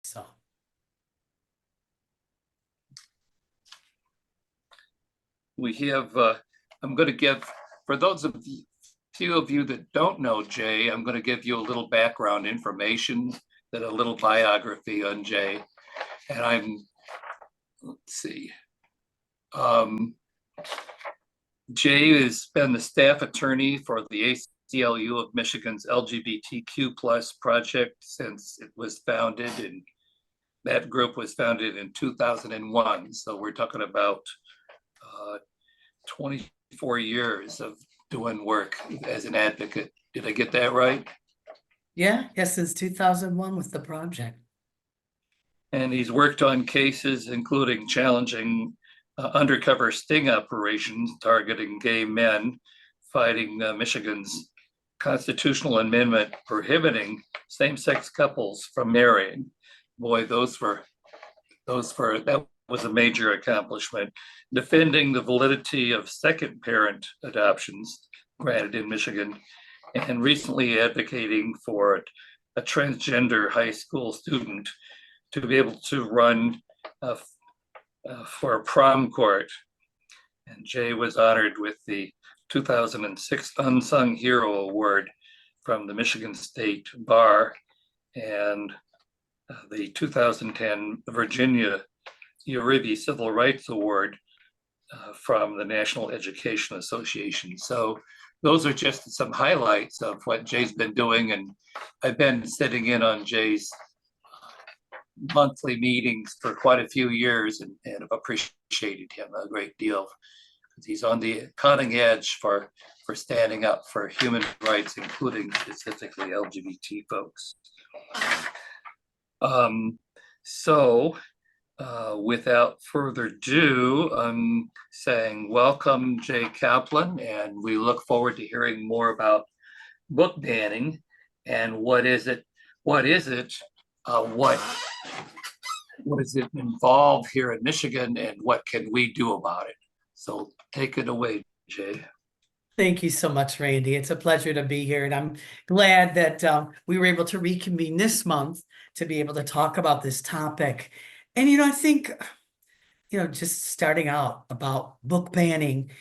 So we have, I'm going to give, for those of you, few of you that don't know Jay, I'm going to give you a little background information, that a little biography on Jay. And let's see. Jay has been the staff attorney for the ACLU of Michigan's LGBTQ plus project since it was founded, and that group was founded in 2001. So we're talking about 24 years of doing work as an advocate. Did I get that right? yeah, since 2001 with the project. And he's worked on cases including challenging undercover sting operations targeting gay men, fighting Michigan's constitutional amendment prohibiting same-sex couples from marrying. Boy, that was a major accomplishment. Defending the validity of second parent adoptions granted in Michigan, and recently advocating for a transgender high school student to be able to run for a prom court. And Jay was honored with the 2006 Unsung Hero Award from the Michigan State Bar, and the 2010 Virginia Uribe Civil Rights Award from the National Education Association. So those are just some highlights of what Jay's been doing. And I've been sitting in on Jay's monthly meetings for quite a few years, and have appreciated him a great deal, because he's on the cutting edge for standing up for human rights, including specifically LGBT folks. So without further ado, I'm saying welcome, Jay Kaplan, and we look forward to hearing more about book banning and what does it involve here in Michigan, and what can we do about it? So take it away, Jay. Thank you so much, Randy. It's a pleasure to be here, and I'm glad that we were able to reconvene this month to be able to talk about this topic. And, I think, just starting out about book banning,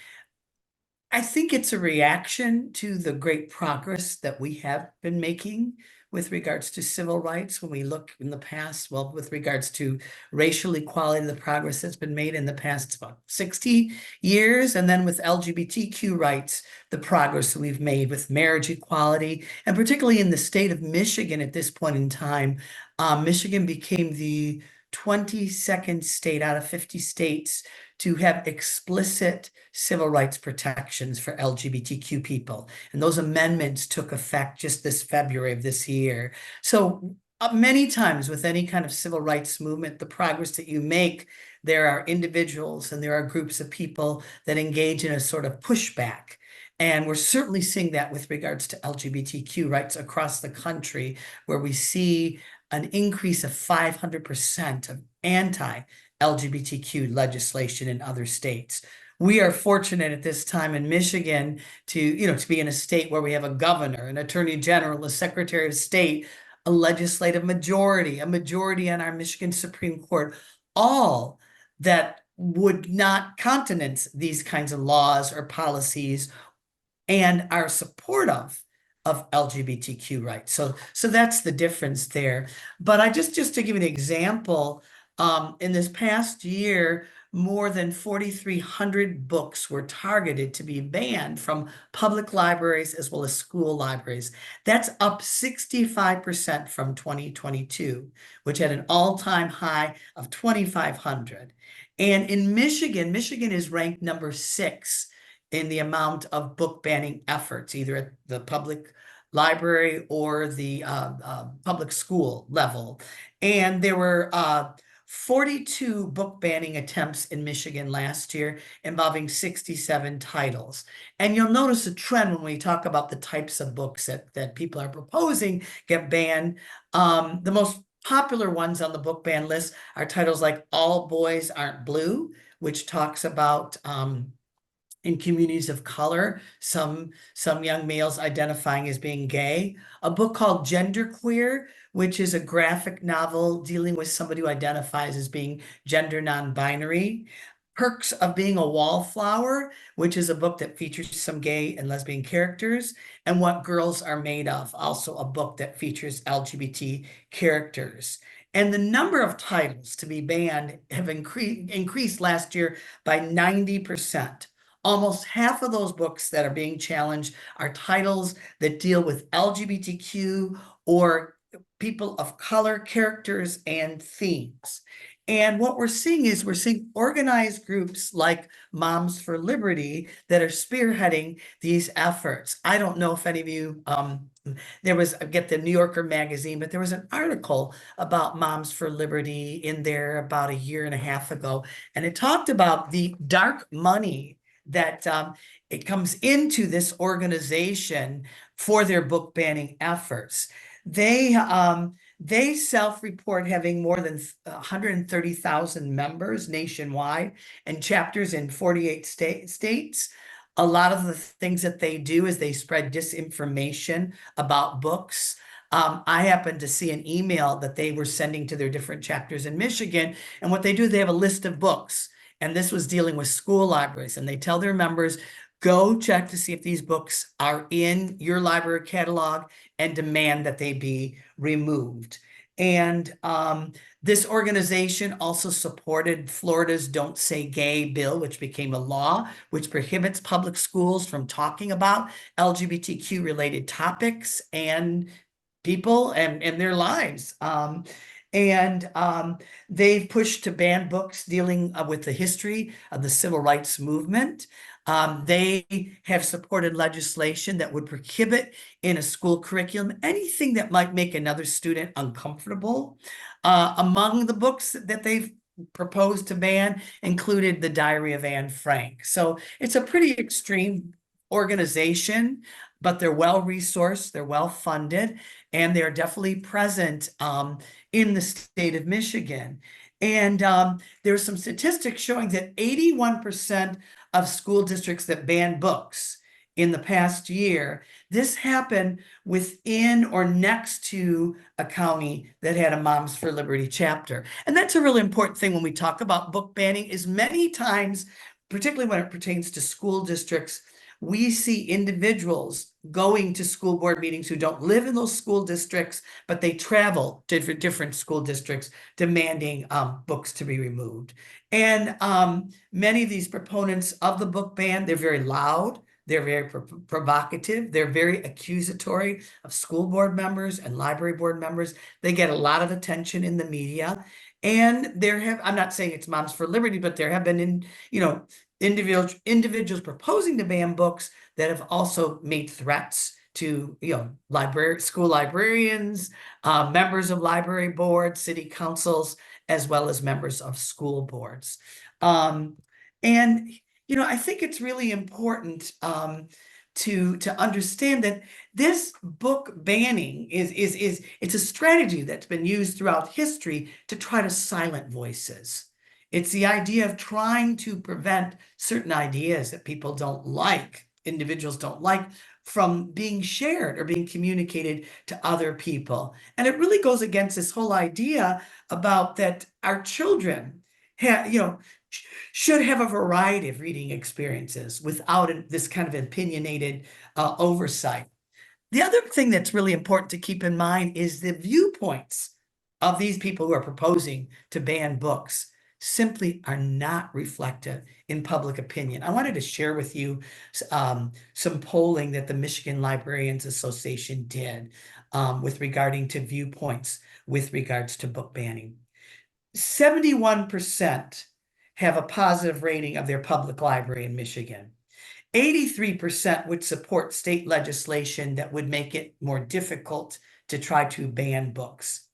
I think it's a reaction to the great progress that we have been making with regards to civil rights. When we look in the past, well, with regards to racial equality, the progress that's been made in the past about 60 years, and then with LGBTQ rights, the progress that we've made with marriage equality, and particularly in the state of Michigan at this point in time, Michigan became the 22nd state out of 50 states to have explicit civil rights protections for LGBTQ people. And those amendments took effect just this February of this year. So many times with any kind of civil rights movement, the progress that you make, there are individuals and there are groups of people that engage in a sort of pushback. And we're certainly seeing that with regards to LGBTQ rights across the country, where we see an increase of 500% of anti-LGBTQ legislation in other states. We are fortunate at this time in Michigan to be in a state where we have a governor, an attorney general, a secretary of state, a legislative majority, a majority on our Michigan Supreme Court, all that would not countenance these kinds of laws or policies and are supportive of LGBTQ rights. So that's the difference there. But I just to give you an example, in this past year, more than 4,300 books were targeted to be banned from public libraries as well as school libraries. That's up 65% from 2022, which had an all-time high of 2,500. And in Michigan is ranked number 6 in the amount of book banning efforts, either at the public library or the public school level. And there were 42 book banning attempts in Michigan last year, involving 67 titles. And you'll notice a trend when we talk about the types of books that people are proposing get banned. The most popular ones on the book ban list are titles like All Boys Aren't Blue, which talks about in communities of color, some young males identifying as being gay. A book called Genderqueer, which is a graphic novel dealing with somebody who identifies as being gender non-binary. Perks of Being a Wallflower, which is a book that features some gay and lesbian characters, and What Girls Are Made Of, also a book that features LGBT characters. And the number of titles to be banned have increased last year by 90%. Almost half of those books that are being challenged are titles that deal with LGBTQ or people of color characters and themes. And what we're seeing is we're seeing organized groups like Moms for Liberty that are spearheading these efforts. I don't know if any of you, there was, I get the New Yorker magazine, but there was an article about Moms for Liberty in there about a year and a half ago. And it talked about the dark money that it comes into this organization for their book banning efforts. They self-report having more than 130,000 members nationwide and chapters in 48 states. A lot of the things that they do is they spread disinformation about books. I happened to see an email that they were sending to their different chapters in Michigan, and what they do, they have a list of books, and this was dealing with school libraries, and they tell their members, go check to see if these books are in your library catalog and demand that they be removed. And this organization also supported Florida's Don't Say Gay bill, which became a law, which prohibits public schools from talking about LGBTQ related topics and people and their lives. They've pushed to ban books dealing with the history of the civil rights movement. They have supported legislation that would prohibit in a school curriculum anything that might make another student uncomfortable. Among the books that they've proposed to ban included The Diary of Anne Frank. So it's a pretty extreme organization, but they're well-resourced, they're well-funded, and they're definitely present in the state of Michigan. And there's some statistics showing that 81% of school districts that ban books in the past year, this happened within or next to a county that had a Moms for Liberty chapter. And that's a really important thing when we talk about book banning, is many times, particularly when it pertains to school districts, we see individuals going to school board meetings who don't live in those school districts, but they travel to different school districts demanding books to be removed. And many of these proponents of the book ban, they're very loud, they're very provocative, they're very accusatory of school board members and library board members. They get a lot of attention in the media. And I'm not saying it's Moms for Liberty, but there have been, individuals proposing to ban books that have also made threats to school librarians, members of library boards, city councils, as well as members of school boards. I think it's really important to understand that this book banning it's a strategy that's been used throughout history to try to silence voices. It's the idea of trying to prevent certain ideas that people don't like, individuals don't like, from being shared or being communicated to other people. And it really goes against this whole idea about that our children should have a variety of reading experiences without this kind of opinionated oversight. The other thing that's really important to keep in mind is the viewpoints of these people who are proposing to ban books simply are not reflected in public opinion. I wanted to share with you some polling that the Michigan Librarians Association did with regarding to viewpoints with regards to book banning. 71% have a positive rating of their public library in Michigan. 83% would support state legislation that would make it more difficult to try to ban books.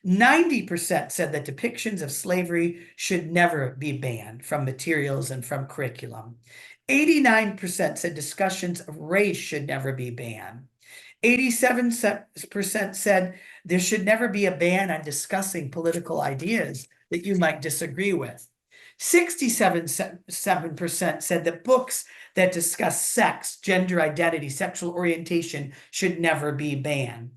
90% said that depictions of slavery should never be banned from materials and from curriculum. 89% said discussions of race should never be banned. 87% said there should never be a ban on discussing political ideas that you might disagree with. 67% said that books that discuss sex, gender identity, sexual orientation should never be banned.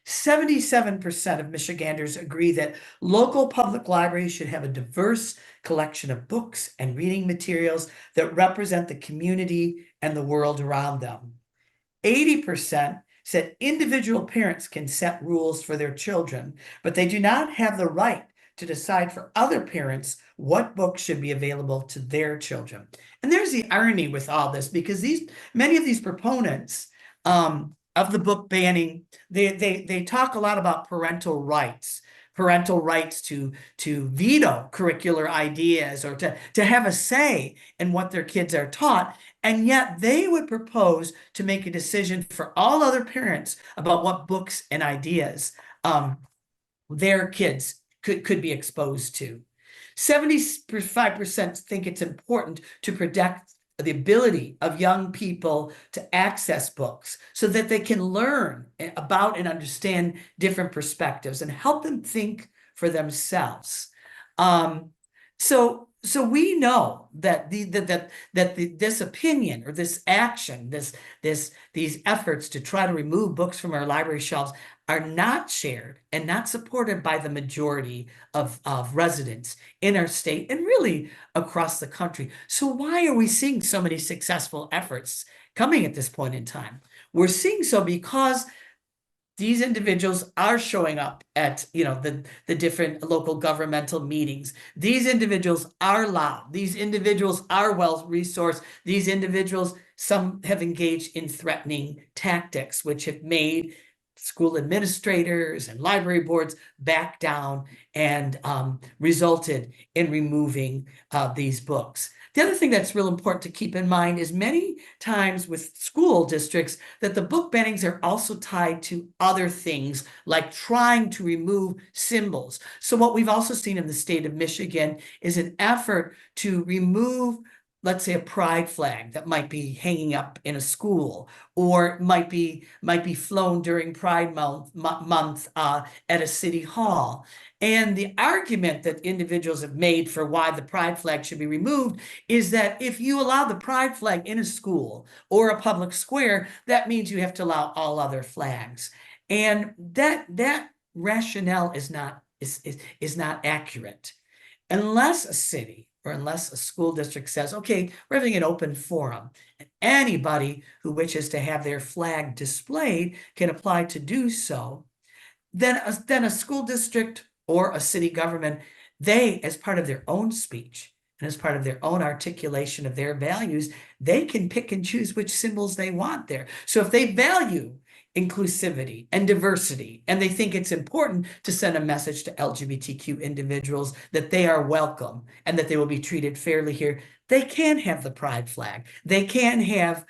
77% of Michiganders agree that local public libraries should have a diverse collection of books and reading materials that represent the community and the world around them. 80% said individual parents can set rules for their children, but they do not have the right to decide for other parents what books should be available to their children. And there's the irony with all this, because many of these proponents of the book banning, they talk a lot about parental rights to veto curricular ideas or to have a say in what their kids are taught. And yet they would propose to make a decision for all other parents about what books and ideas their kids could be exposed to. 75% think it's important to protect the ability of young people to access books so that they can learn about and understand different perspectives and help them think for themselves. So we know that this opinion or this action, these efforts to try to remove books from our library shelves are not shared and not supported by the majority of residents in our state and really across the country. So why are we seeing so many successful efforts coming at this point in time? We're seeing so because these individuals are showing up at the different local governmental meetings. These individuals are loud. These individuals are well resourced. These individuals, some have engaged in threatening tactics, which have made school administrators and library boards back down and resulted in removing these books. The other thing that's real important to keep in mind is many times with school districts that the book bannings are also tied to other things like trying to remove symbols. So what we've also seen in the state of Michigan is an effort to remove, let's say, a pride flag that might be hanging up in a school or might be flown during Pride Month at a city hall. And the argument that individuals have made for why the pride flag should be removed is that if you allow the pride flag in a school or a public square, that means you have to allow all other flags. And that rationale is not accurate. Unless a city or unless a school district says, okay, we're having an open forum, and anybody who wishes to have their flag displayed can apply to do so, then a school district or a city government, they, as part of their own speech and as part of their own articulation of their values, they can pick and choose which symbols they want there. So if they value inclusivity and diversity, and they think it's important to send a message to LGBTQ individuals that they are welcome and that they will be treated fairly here, they can have the pride flag. They can have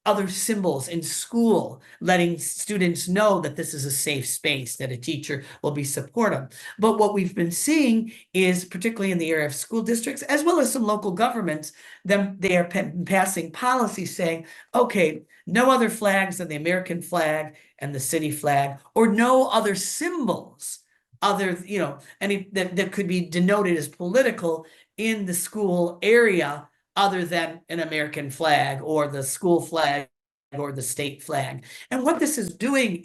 other symbols in school, letting students know that this is a safe space, that a teacher will be supportive. But what we've been seeing is, particularly in the area of school districts, as well as some local governments, they are passing policies saying, okay, no other flags than the American flag and the city flag, or no other symbols, any that could be denoted as political in the school area other than an American flag or the school flag or the state flag. And what this is doing,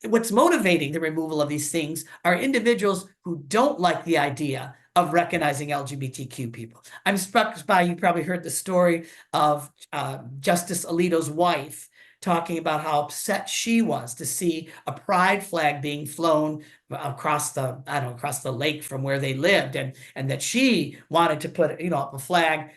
what's motivating the removal of these things are individuals who don't like the idea of recognizing LGBTQ people. I'm struck by, you probably heard the story of Justice Alito's wife talking about how upset she was to see a pride flag being flown across the lake from where they lived, and that she wanted to put up a flag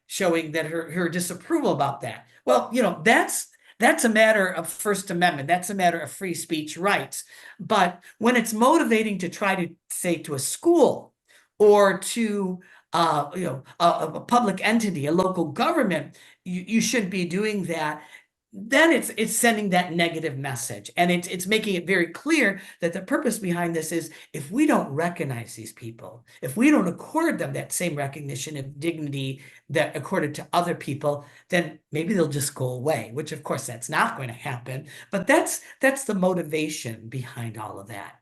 showing that her disapproval about that. Well, that's a matter of First Amendment. That's a matter of free speech rights. But when it's motivating to try to say to a school or to a public entity, a local government, you should be doing that, then it's sending that negative message, and it's making it very clear that the purpose behind this is, if we don't recognize these people, if we don't accord them that same recognition of dignity that accorded to other people, then maybe they'll just go away, which of course that's not going to happen. But that's the motivation behind all of that.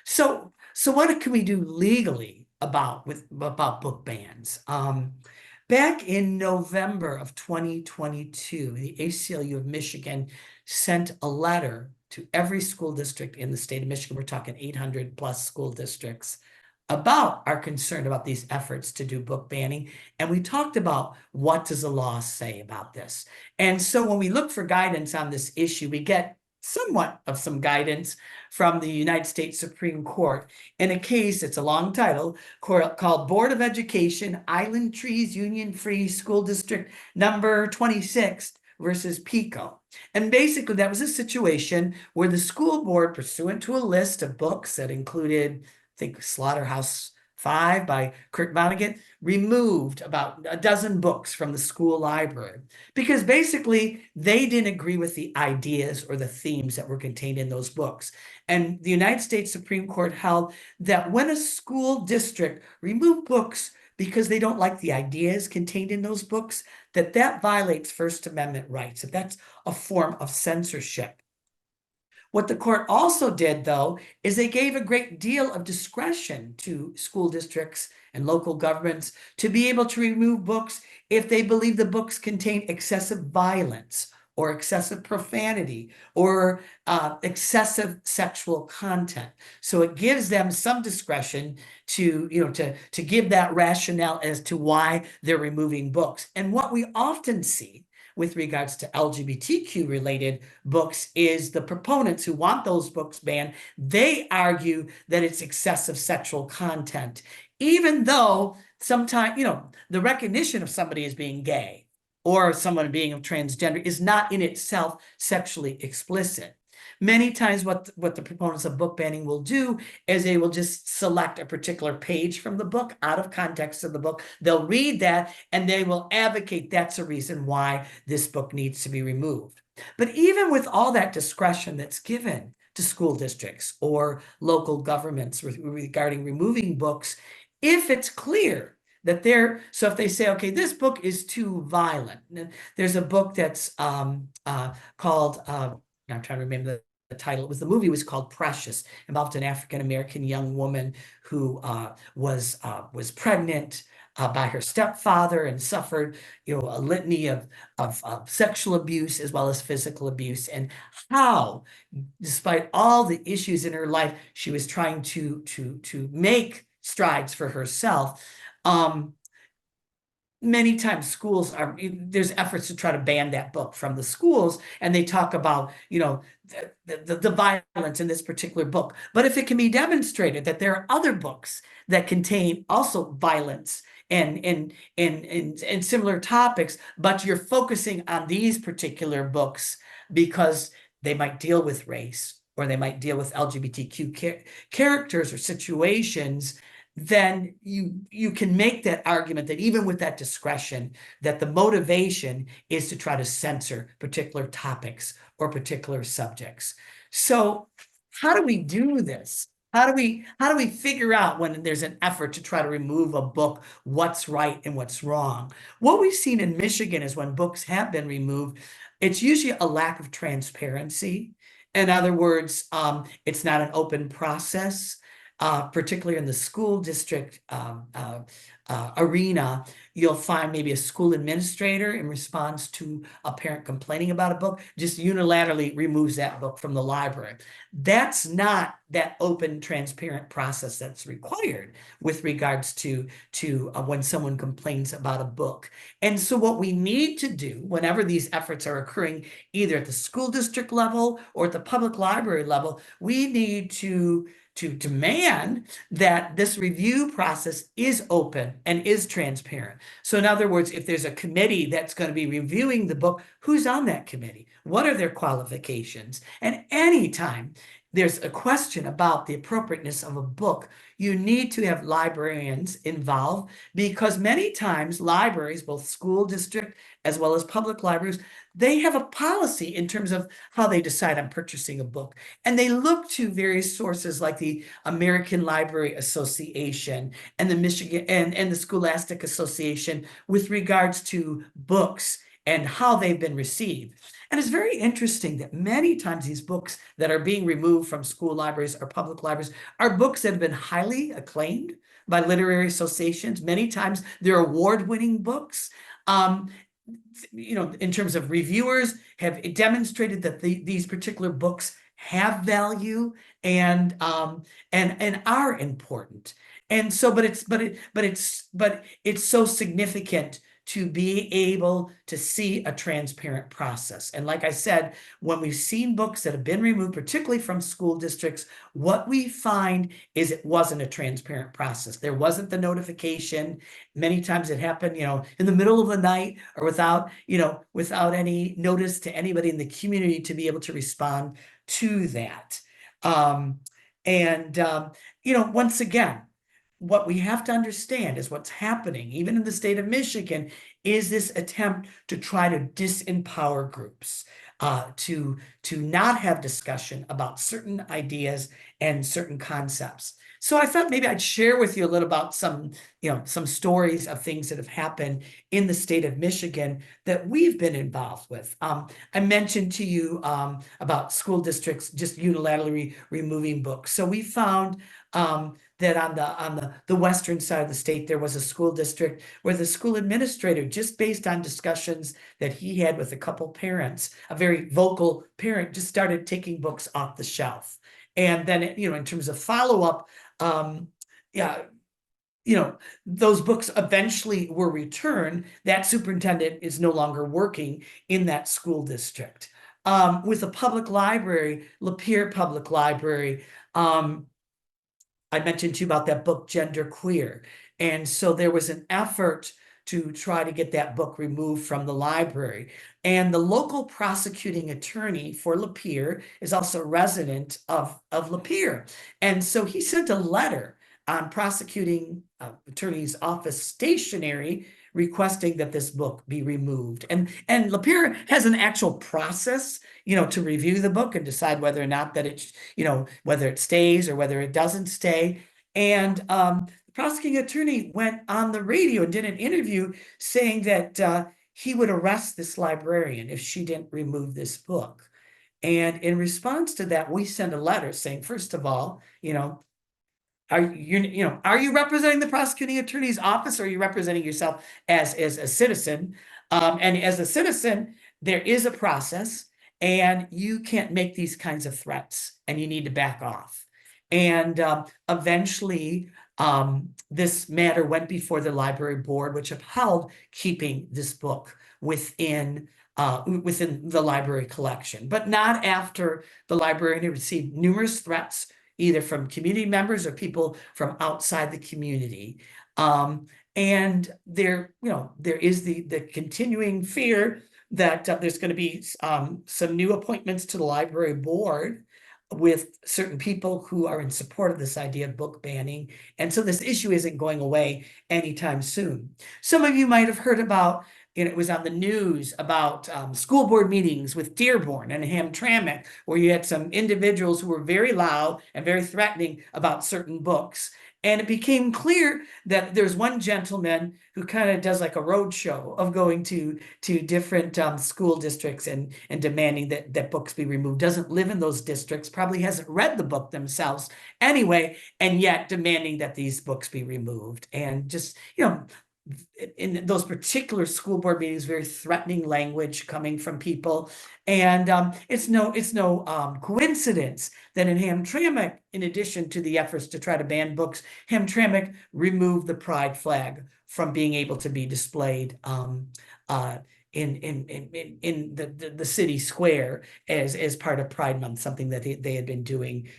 So what can we do legally about book bans. Back in November of 2022, the ACLU of Michigan sent a letter to every school district in the state of Michigan. We're talking 800 plus school districts about our concern about these efforts to do book banning. And we talked about what does the law say about this. And so when we look for guidance on this issue, we get somewhat of some guidance from the United States Supreme Court in a case, it's a long title, called Board of Education, Island Trees Union Free School District number 26 versus Pico. And basically that was a situation where the school board, pursuant to a list of books that included, I think, Slaughterhouse-Five by Kurt Vonnegut, removed about a dozen books from the school library because basically they didn't agree with the ideas or the themes that were contained in those books. And the United States Supreme Court held that when a school district removed books because they don't like the ideas contained in those books, that violates First Amendment rights, that that's a form of censorship. What the court also did, though, is they gave a great deal of discretion to school districts and local governments to be able to remove books if they believe the books contain excessive violence or excessive profanity or excessive sexual content. So it gives them some discretion to, to give that rationale as to why they're removing books. And what we often see with regards to LGBTQ related books is the proponents who want those books banned, they argue that it's excessive sexual content, even though sometimes, the recognition of somebody as being gay or someone being of transgender is not in itself sexually explicit. Many times what the proponents of book banning will do is they will just select a particular page from the book out of context of the book. They'll read that and they will advocate that's a reason why this book needs to be removed. But even with all that discretion that's given to school districts or local governments regarding removing books, if it's clear that so if they say, okay, this book is too violent. There's a book that's called, I'm trying to remember the title. The movie was called Precious, involved an African-American young woman who was pregnant by her stepfather and suffered, a litany of sexual abuse as well as physical abuse, and how, despite all the issues in her life, she was trying to make strides for herself. Many times there's efforts to try to ban that book from the schools, and they talk about, the violence in this particular book. But if it can be demonstrated that there are other books that contain also violence and similar topics, but you're focusing on these particular books because they might deal with race or they might deal with LGBTQ characters or situations, then you can make that argument that even with that discretion, that the motivation is to try to censor particular topics or particular subjects. So how do we do this? How do we figure out when there's an effort to try to remove a book, what's right and what's wrong? What we've seen in Michigan is when books have been removed, it's usually a lack of transparency. In other words, it's not an open process. Particularly in the school district arena, you'll find maybe a school administrator in response to a parent complaining about a book, just unilaterally removes that book from the library. That's not that open, transparent process that's required with regards to when someone complains about a book. And so what we need to do whenever these efforts are occurring, either at the school district level or at the public library level, we need to demand that this review process is open and is transparent. So in other words, if there's a committee that's going to be reviewing the book, who's on that committee? What are their qualifications? And anytime there's a question about the appropriateness of a book, you need to have librarians involved, because many times libraries, both school district as well as public libraries, they have a policy in terms of how they decide on purchasing a book. And they look to various sources like the American Library Association and the Michigan and the Scholastic Association with regards to books and how they've been received. And it's very interesting that many times these books that are being removed from school libraries or public libraries are books that have been highly acclaimed by literary associations. Many times they're award-winning books. In terms of reviewers, have demonstrated that these particular books have value and are important. And so, but it's so significant to be able to see a transparent process. And like I said, when we've seen books that have been removed, particularly from school districts, what we find is it wasn't a transparent process. There wasn't the notification. Many times it happened, in the middle of the night or without any notice to anybody in the community to be able to respond to that. Once again, what we have to understand is what's happening, even in the state of Michigan, is this attempt to try to disempower groups, to not have discussion about certain ideas and certain concepts. So I thought maybe I'd share with you a little about some stories of things that have happened in the state of Michigan that we've been involved with. I mentioned to you about school districts just unilaterally removing books. So we found that on the western side of the state, there was a school district where the school administrator, just based on discussions that he had with a couple parents, a very vocal parent, just started taking books off the shelf. And then, in terms of follow-up, those books eventually were returned. That superintendent is no longer working in that school district. With a public library, Lapeer Public Library, I mentioned to you about that book, Gender Queer. And so there was an effort to try to get that book removed from the library. And the local prosecuting attorney for Lapeer is also a resident of Lapeer. And so he sent a letter on prosecuting attorney's office stationery requesting that this book be removed. And Lapeer has an actual process, to review the book and decide whether or not that it, whether it stays or whether it doesn't stay. And the prosecuting attorney went on the radio and did an interview saying that he would arrest this librarian if she didn't remove this book. And in response to that, we sent a letter saying, first of all, are you representing the prosecuting attorney's office, or are you representing yourself as a citizen? And as a citizen, there is a process, and you can't make these kinds of threats, and you need to back off. And eventually, this matter went before the library board, which upheld keeping this book within the library collection, but not after the librarian had received numerous threats, either from community members or people from outside the community. And there is the continuing fear that there's going to be some new appointments to the library board with certain people who are in support of this idea of book banning. And so this issue isn't going away anytime soon. Some of you might have heard about, it was on the news about school board meetings with Dearborn and Hamtramck, where you had some individuals who were very loud and very threatening about certain books. And it became clear that there's one gentleman who kind of does like a road show of going to different school districts and demanding that books be removed, doesn't live in those districts, probably hasn't read the book themselves anyway, and yet demanding that these books be removed. And just, in those particular school board meetings, very threatening language coming from people. And it's no coincidence that in Hamtramck, in addition to the efforts to try to ban books, Hamtramck removed the pride flag from being able to be displayed in the city square as part of Pride Month, something that they had been doing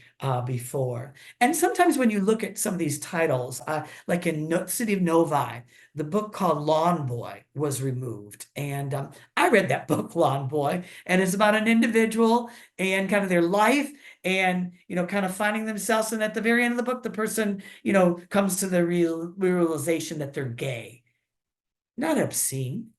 before. And sometimes when you look at some of these titles, like in City of Novi, the book called Lawn Boy was removed. And I read that book, Lawn Boy, and it's about an individual and kind of their life and, kind of finding themselves. And at the very end of the book, the person, comes to the realization that they're gay. Not obscene.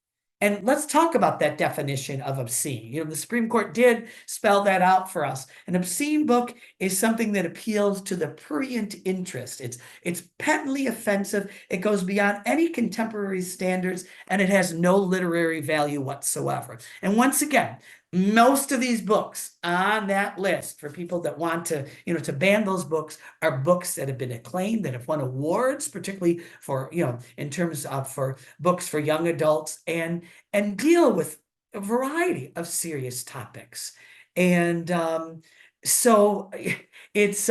And let's talk about that definition of obscene. The Supreme Court did spell that out for us. An obscene book is something that appeals to the prurient interest. It's patently offensive. It goes beyond any contemporary standards, and it has no literary value whatsoever. And once again, Most of these books on that list for people that want to, to ban those books are books that have been acclaimed, that have won awards, particularly for, in terms of for books for young adults and deal with a variety of serious topics. And so it's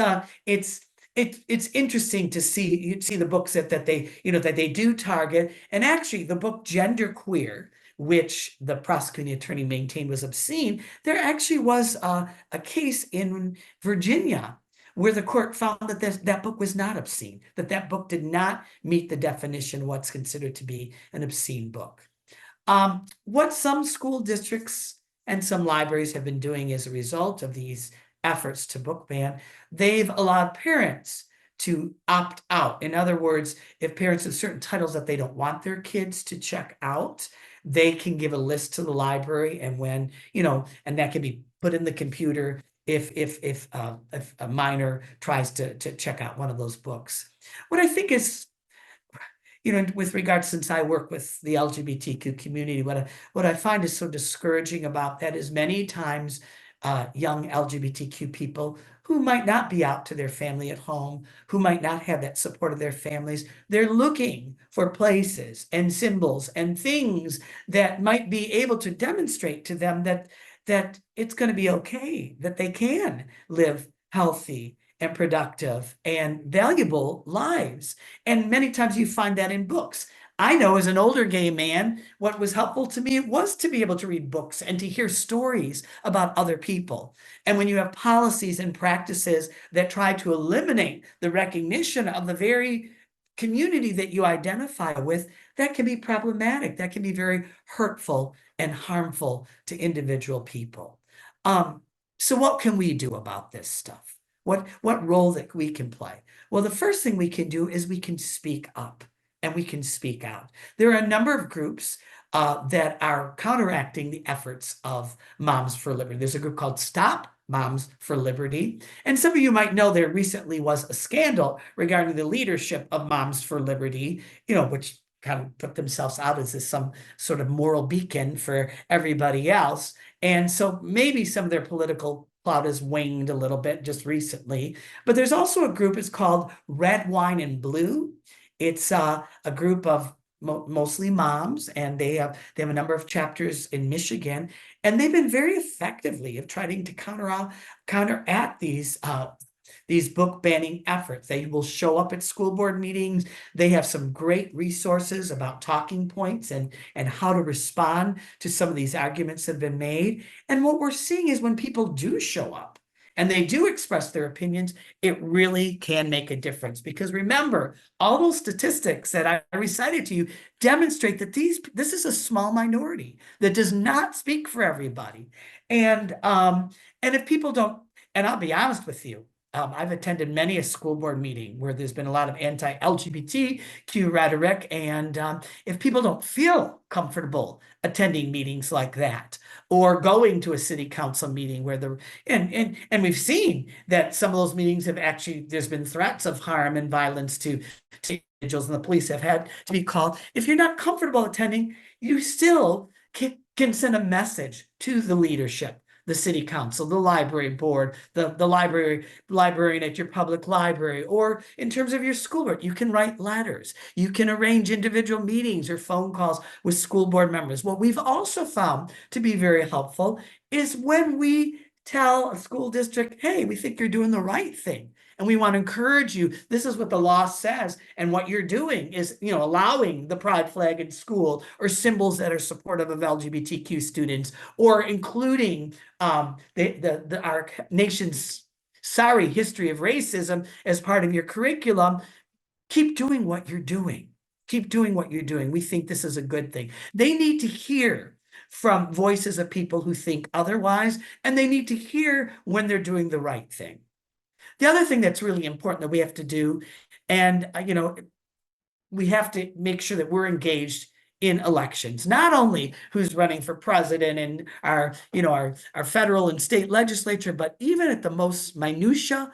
interesting to see the books that they, that they do target. And actually the book Gender Queer, which the prosecuting attorney maintained was obscene, there actually was a case in Virginia where the court found that that book was not obscene, that book did not meet the definition of what's considered to be an obscene book. What some school districts and some libraries have been doing as a result of these efforts to book ban, they've allowed parents to opt out. In other words, if parents have certain titles that they don't want their kids to check out, they can give a list to the library, and when, and that can be put in the computer if a minor tries to check out one of those books. What I think is, with regards, since I work with the LGBTQ community, what I find is so discouraging about that is many times young LGBTQ people who might not be out to their family at home, who might not have that support of their families, they're looking for places and symbols and things that might be able to demonstrate to them that it's going to be okay, that they can live healthy and productive and valuable lives. And many times you find that in books. I know as an older gay man, what was helpful to me was to be able to read books and to hear stories about other people. And when you have policies and practices that try to eliminate the recognition of the very community that you identify with, that can be problematic. That can be very hurtful and harmful to individual people. So what can we do about this stuff? What role that we can play? Well, the first thing we can do is we can speak up and we can speak out. There are a number of groups that are counteracting the efforts of Moms for Liberty. There's a group called Stop Moms for Liberty. And some of you might know there recently was a scandal regarding the leadership of Moms for Liberty, which kind of put themselves out as some sort of moral beacon for everybody else. And so maybe some of their political clout has waned a little bit just recently. But there's also a group, it's called Red, Wine, and Blue. It's a group of mostly moms, and they have a number of chapters in Michigan, and they've been very effectively of trying to counteract these book banning efforts. They will show up at school board meetings. They have some great resources about talking points and how to respond to some of these arguments that have been made. And what we're seeing is when people do show up and they do express their opinions, it really can make a difference. Because remember, all those statistics that I recited to you demonstrate that this is a small minority that does not speak for everybody. And if people don't, and I'll be honest with you, I've attended many a school board meeting where there's been a lot of anti-LGBTQ rhetoric, and if people don't feel comfortable attending meetings like that, or going to a city council meeting where and we've seen that some of those meetings have actually, there's been threats of harm and violence to individuals, and the police have had to be called. If you're not comfortable attending, you still can send a message to the leadership, the city council, the library board, the librarian at your public library, or in terms of your school board, you can write letters. You can arrange individual meetings or phone calls with school board members. What we've also found to be very helpful is when we tell a school district, hey, we think you're doing the right thing, and we want to encourage you. This is what the law says, and what you're doing is, allowing the pride flag in school, or symbols that are supportive of LGBTQ students, or including our nation's sorry history of racism as part of your curriculum. Keep doing what you're doing. Keep doing what you're doing. We think this is a good thing. They need to hear from voices of people who think otherwise, and they need to hear when they're doing the right thing. The other thing that's really important that we have to do, and we have to make sure that we're engaged in elections, not only who's running for president and our federal and state legislature, but even at the most minutia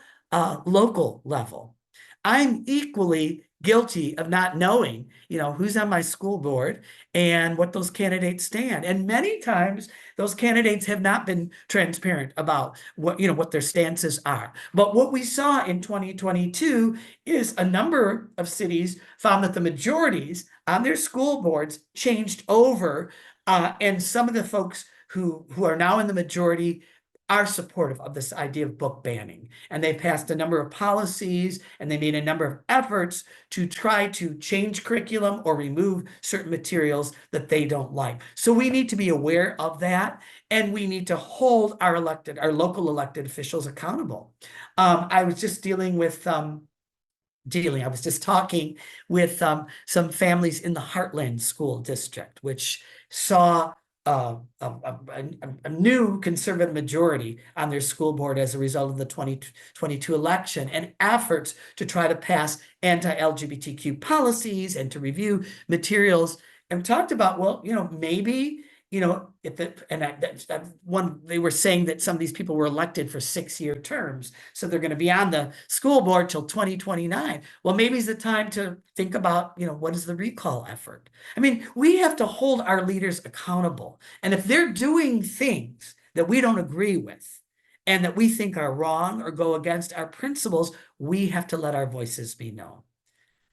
local level. I'm equally guilty of not knowing, who's on my school board and what those candidates stand. And many times those candidates have not been transparent about what their stances are. But what we saw in 2022 is a number of cities found that the majorities on their school boards changed over, and some of the folks who are now in the majority are supportive of this idea of book banning. And they passed a number of policies and they made a number of efforts to try to change curriculum or remove certain materials that they don't like. So we need to be aware of that, and we need to hold our local elected officials accountable. I was just I was just talking with some families in the Heartland School District, which saw a new conservative majority on their school board as a result of the 2022 election, and efforts to try to pass anti-LGBTQ policies and to review materials, and talked about, well, maybe, if it, and that one, they were saying that some of these people were elected for 6-year terms, so they're going to be on the school board till 2029. Well, maybe it's the time to think about, what is the recall effort? I mean, we have to hold our leaders accountable. And if they're doing things that we don't agree with and that we think are wrong or go against our principles, we have to let our voices be known.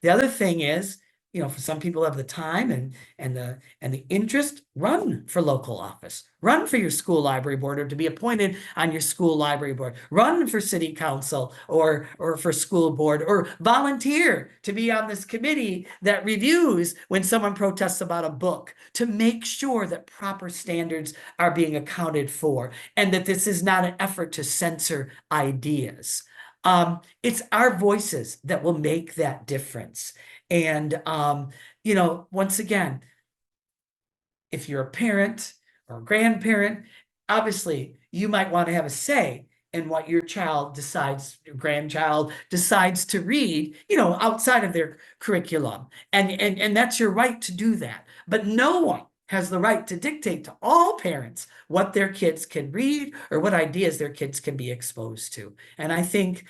The other thing is, for some people have the time and the interest, run for local office, run for your school library board, or to be appointed on your school library board, run for city council or for school board, or volunteer to be on this committee that reviews when someone protests about a book, to make sure that proper standards are being accounted for and that this is not an effort to censor ideas. It's our voices that will make that difference. And, once again, if you're a parent or a grandparent, obviously you might want to have a say in what your grandchild decides to read, outside of their curriculum. And that's your right to do that. But no one has the right to dictate to all parents what their kids can read or what ideas their kids can be exposed to. And I think,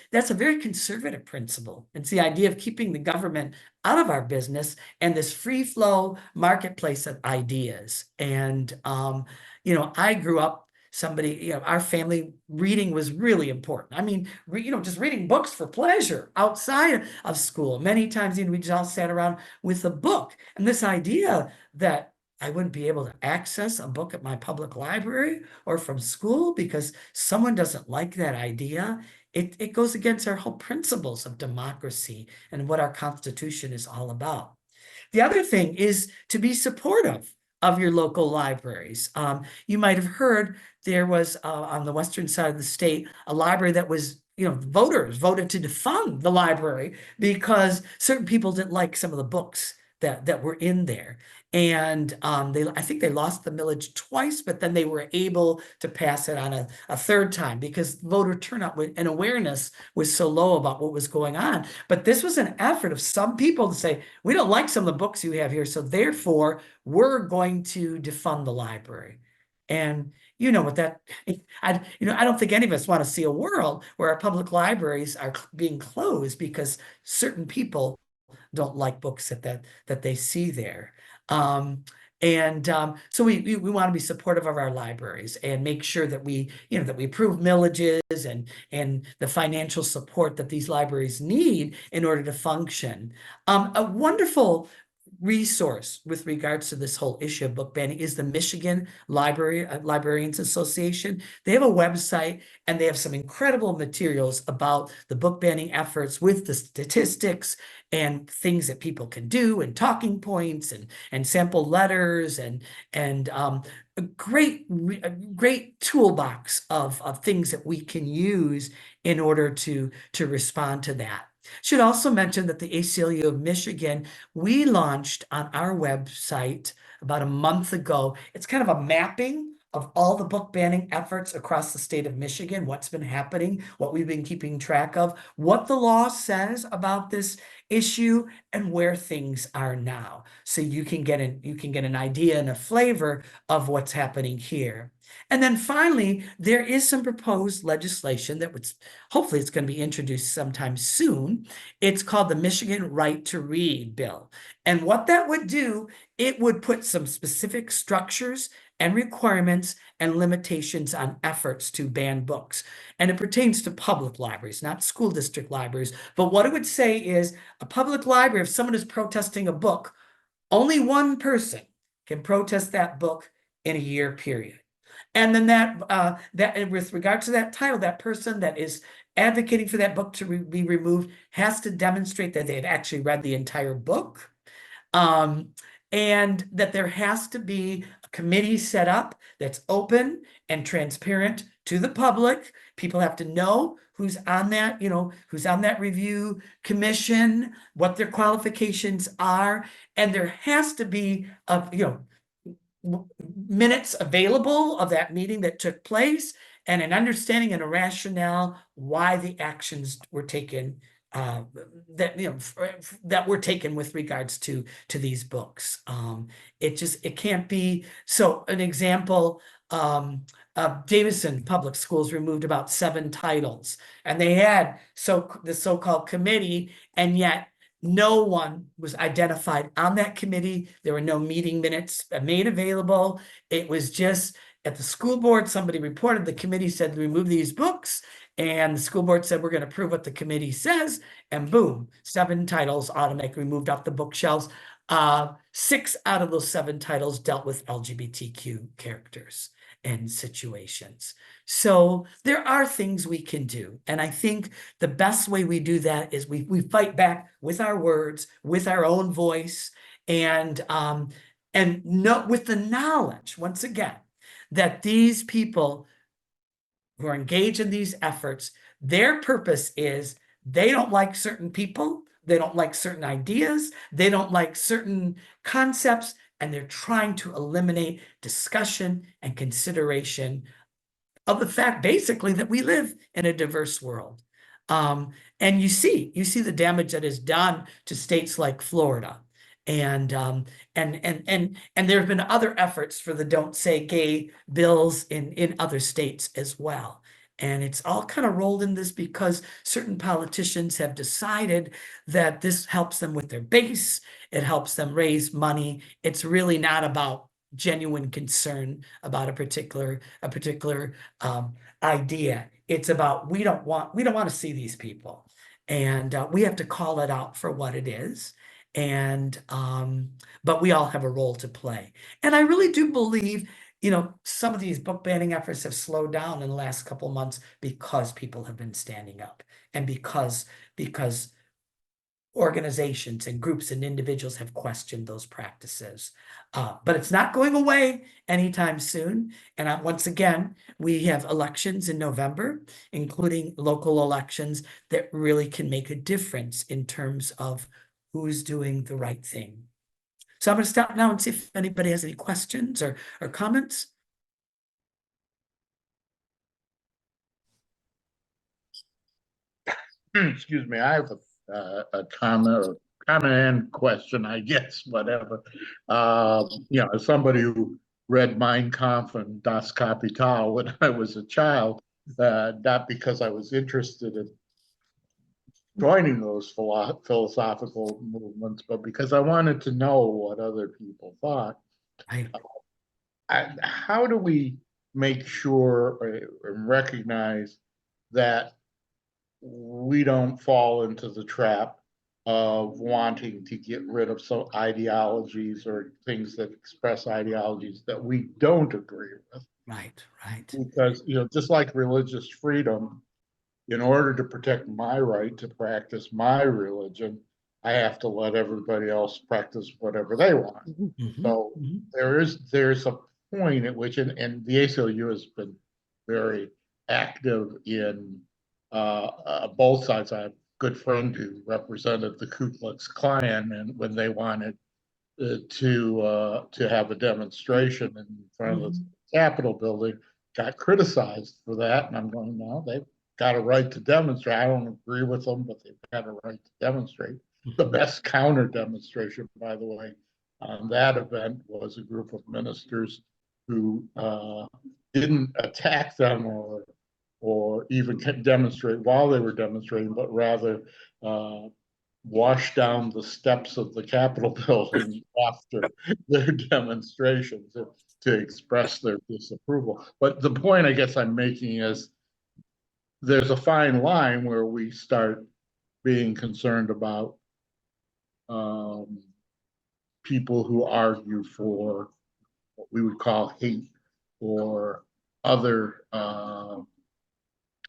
that's a very conservative principle. It's the idea of keeping the government out of our business and this free flow marketplace of ideas. And, I grew up, our family reading was really important. I mean, just reading books for pleasure outside of school. Many times, we just all sat around with a book. And this idea that I wouldn't be able to access a book at my public library or from school because someone doesn't like that idea, it goes against our whole principles of democracy and what our Constitution is all about. The other thing is to be supportive of your local libraries. You might have heard there was on the western side of the state a library that was, voters voted to defund the library because certain people didn't like some of the books that were in there. And I think they lost the millage twice, but then they were able to pass it on a third time because voter turnout and awareness was so low about what was going on. But this was an effort of some people to say, we don't like some of the books you have here, so therefore we're going to defund the library. And you know what that, I don't think any of us want to see a world where our public libraries are being closed because certain people don't like books that they see there. So we want to be supportive of our libraries and make sure that we approve millages and the financial support that these libraries need in order to function. A wonderful resource with regards to this whole issue of book banning is the Michigan Librarians Association. They have a website and they have some incredible materials about the book banning efforts with the statistics and things that people can do and talking points and sample letters and a great toolbox of things that we can use in order to respond to that. Should also mention that the ACLU of Michigan, we launched on our website about a month ago. It's kind of a mapping of all the book banning efforts across the state of Michigan, what's been happening, what we've been keeping track of, what the law says about this issue, and where things are now. So you can get an idea and a flavor of what's happening here. And then finally, there is some proposed legislation that would, hopefully it's going to be introduced sometime soon. It's called the Michigan Right to Read Bill. And what that would do, it would put some specific structures and requirements and limitations on efforts to ban books. And it pertains to public libraries, not school district libraries. But what it would say is a public library, if someone is protesting a book, only one person can protest that book in a year period. And then that with regard to that title, that person that is advocating for that book to be removed has to demonstrate that they've actually read the entire book. And that there has to be a committee set up that's open and transparent to the public. People have to know who's on that, who's on that review commission, what their qualifications are, and there has to be minutes available of that meeting that took place and an understanding and a rationale why the actions were taken that were taken with regards to these books. It can't be. So an example, Davison Public Schools removed about 7 titles, and they had the so-called committee, and yet no one was identified on that committee. There were no meeting minutes made available. It was just at the school board, somebody reported, the committee said remove these books, and the school board said, we're going to prove what the committee says, and boom, 7 titles automatically moved off the bookshelves. 6 out of those 7 titles dealt with LGBTQ characters and situations. So there are things we can do. And I think the best way we do that is we fight back with our words, with our own voice, and with the knowledge, once again, that these people who are engaged in these efforts, their purpose is they don't like certain people, they don't like certain ideas, they don't like certain concepts, and they're trying to eliminate discussion and consideration of the fact, basically, that we live in a diverse world. And you see the damage that is done to states like Florida. And there have been other efforts for the Don't Say Gay bills in other states as well. And it's all kind of rolled in this because certain politicians have decided that this helps them with their base. It helps them raise money. It's really not about genuine concern about a particular idea. It's about we don't want to see these people, and we have to call it out for what it is. And but we all have a role to play. And I really do believe, some of these book banning efforts have slowed down in the last couple of months because people have been standing up, and because organizations and groups and individuals have questioned those practices. But it's not going away anytime soon. And once again, we have elections in November, including local elections, that really can make a difference in terms of who's doing the right thing. So I'm going to stop now and see if anybody has any questions or comments. Excuse me, I have a comment and question, I guess, whatever. As somebody who read Mein Kampf and Das Kapital when I was a child, not because I was interested in joining those philosophical movements, but because I wanted to know what other people thought. How do we make sure and recognize that we don't fall into the trap of wanting to get rid of some ideologies or things that express ideologies that we don't agree with? Right. Because, just like religious freedom, in order to protect my right to practice my religion, I have to let everybody else practice whatever they want. So there's a point at which, and the ACLU has been very active in both sides. I have a good friend who represented the Ku Klux Klan, and when they wanted to have a demonstration in front of the Capitol building, got criticized for that. And I'm going, no, they've got a right to demonstrate. I don't agree with them, but they've got a right to demonstrate. The best counter demonstration, by the way, on that event was a group of ministers who didn't attack them or even demonstrate while they were demonstrating, but rather wash down the steps of the Capitol building after their demonstrations to express their disapproval. But the point I guess I'm making is there's a fine line where we start being concerned about people who argue for what we would call hate or other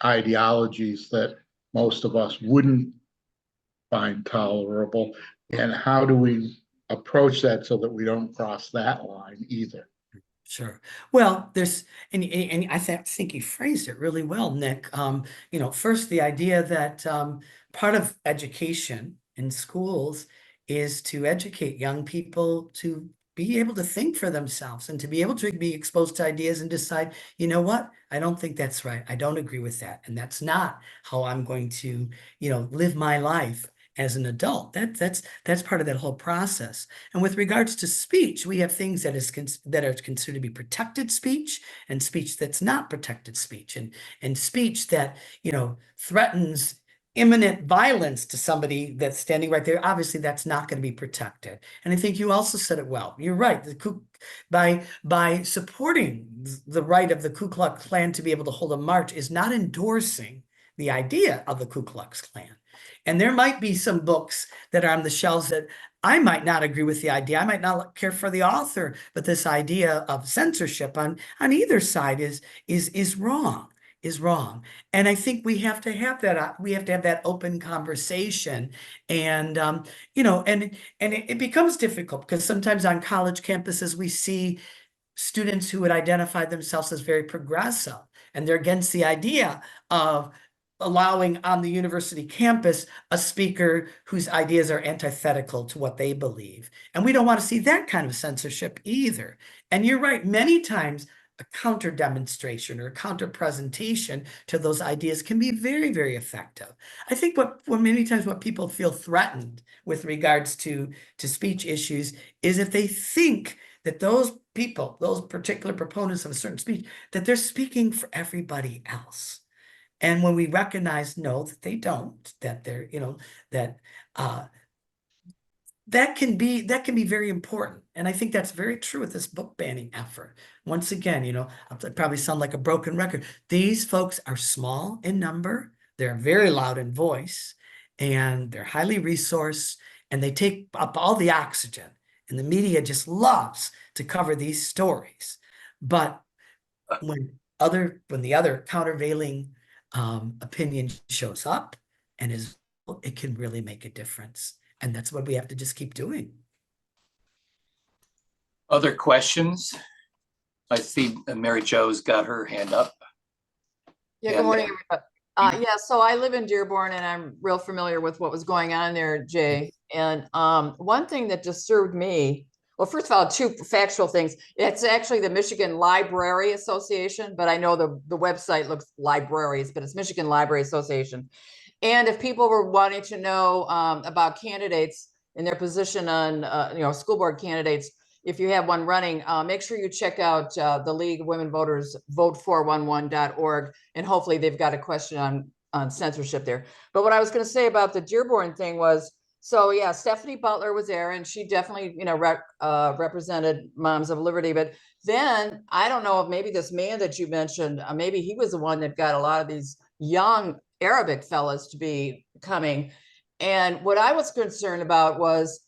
ideologies that most of us wouldn't find tolerable. And how do we approach that so that we don't cross that line either? Sure. Well, there's, and I think you phrased it really well, Nick. First, the idea that part of education in schools is to educate young people to be able to think for themselves and to be able to be exposed to ideas and decide, you know what, I don't think that's right. I don't agree with that. And that's not how I'm going to, live my life as an adult. That's part of that whole process. And with regards to speech, we have things that are considered to be protected speech and speech that's not protected speech, and speech that threatens imminent violence to somebody that's standing right there. Obviously, that's not going to be protected. And I think you also said it well. You're right. By supporting the right of the Ku Klux Klan to be able to hold a march is not endorsing the idea of the Ku Klux Klan. And there might be some books that are on the shelves that I might not agree with the idea. I might not care for the author, but this idea of censorship on either side is wrong. Is wrong. And I think we have to have that. We have to have that open conversation. And and it becomes difficult because sometimes on college campuses we see students who would identify themselves as very progressive, and they're against the idea of allowing on the university campus a speaker whose ideas are antithetical to what they believe. And we don't want to see that kind of censorship either. And you're right, many times a counter demonstration or a counter presentation to those ideas can be very, very effective. I think what many times what people feel threatened with regards to speech issues is if they think that those people, those particular proponents of a certain speech, that they're speaking for everybody else. And when we recognize, no, that they don't, that they're, that can be very important. And I think that's very true with this book banning effort. Once again, I'll probably sound like a broken record. These folks are small in number, they're very loud in voice, and they're highly resourced, and they take up all the oxygen. And the media just loves to cover these stories. But when the other countervailing opinion shows up and it can really make a difference. And that's what we have to just keep doing. Other questions? I see Mary Jo's got her hand up. Yeah, Yeah, good morning, everybody. So I live in Dearborn and I'm real familiar with what was going on there, Jay. And one thing that disturbed me, well, first of all, two factual things. It's actually the Michigan Library Association, but I know the website looks libraries, but it's Michigan Library Association. And if people were wanting to know about candidates in their position on, school board candidates, if you have one running, make sure you check out the League of Women Voters, vote411.org, and hopefully they've got a question on censorship there. But what I was going to say about the Dearborn thing was, so yeah, Stephanie Butler was there, and she definitely, represented Moms of Liberty. But then I don't know if maybe this man that you mentioned, maybe he was the one that got a lot of these young Arabic fellas to be coming. And what I was concerned about was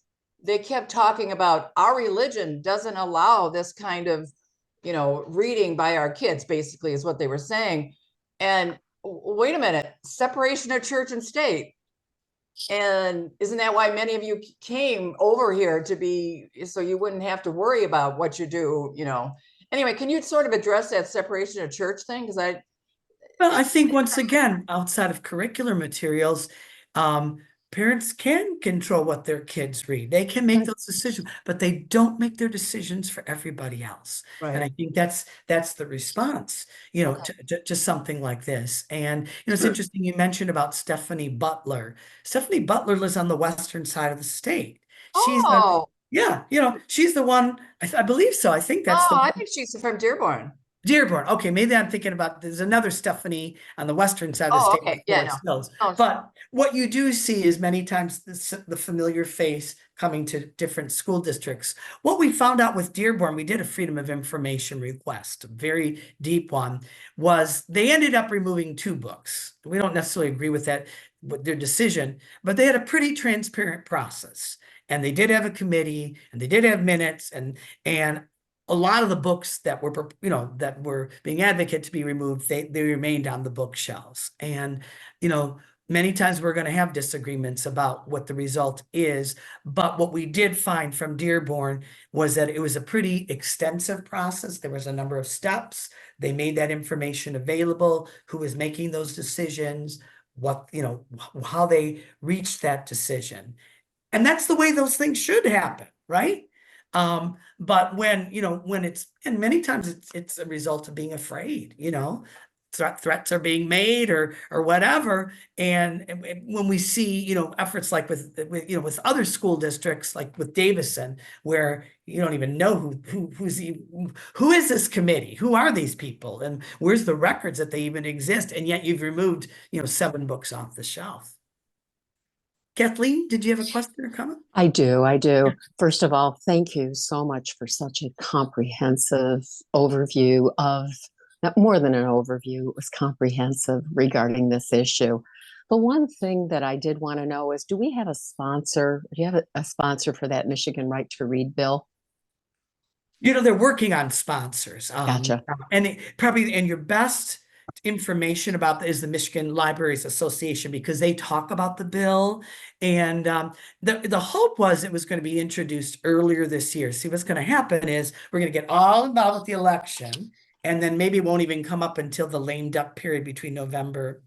they kept talking about our religion doesn't allow this kind of, reading by our kids, basically is what they were saying. And wait a minute, separation of church and state. And isn't that why many of you came over here so you wouldn't have to worry about what you do, Anyway, can you sort of address that separation of church thing? Because I think once again, outside of curricular materials, parents can control what their kids read. They can make Right. those decisions, but they don't make their decisions for everybody else. And I Right. think that's the response, you know, Okay. to something like this. And, you know, it's Sure. interesting you mentioned about Stephanie Butler. Stephanie Butler lives on the western side of the state. She's Oh, yeah, you know, she's the one, I believe so. I think that's oh, the I think she's from Dearborn. Dearborn. Okay, maybe I'm thinking about there's another Stephanie on the western side of the Oh, state okay. with Yeah, Forest no. Hills. Oh, But what you do see is many times the familiar face coming to different school districts. What we found out with Dearborn, we did a Freedom of Information request, a very deep one, was they ended up removing 2 books. We don't necessarily agree with that, with their decision, but they had a pretty transparent process. And they did have a committee and they did have minutes and a lot of the books that were, you know, that were being advocated to be removed, they remained on the bookshelves. And, you know, many times we're going to have disagreements about what the result is. But what we did find from Dearborn was that it was a pretty extensive process. There was a number of steps. They made that information available, who was making those decisions, what, you know, how they reached that decision. And that's the way those things should happen, right? But when, you know, when it's, and many times it's a result of being afraid, you know, threats are being made or whatever. And when we see, you know, efforts like you know, with other school districts, like with Davison, where you don't even know who is this committee? Who are these people? And where's the records that they even exist? And yet you've removed, you know, 7 books off the shelf. Kathleen, did you have a question or comment? I do. I do. First of all, thank you so much for such a comprehensive overview of, not more than an overview, it was comprehensive regarding this issue. The one thing that I did want to know is, do we have a sponsor? Do you have a sponsor for that Michigan Right to Read bill? You know, they're working on sponsors. Gotcha. And probably, and your best information about that is the Michigan Libraries Association, because they talk about the bill. And the hope was it was going to be introduced earlier this year. See, what's going to happen is we're going to get all involved with the election, and then maybe it won't even come up until the lame duck period between November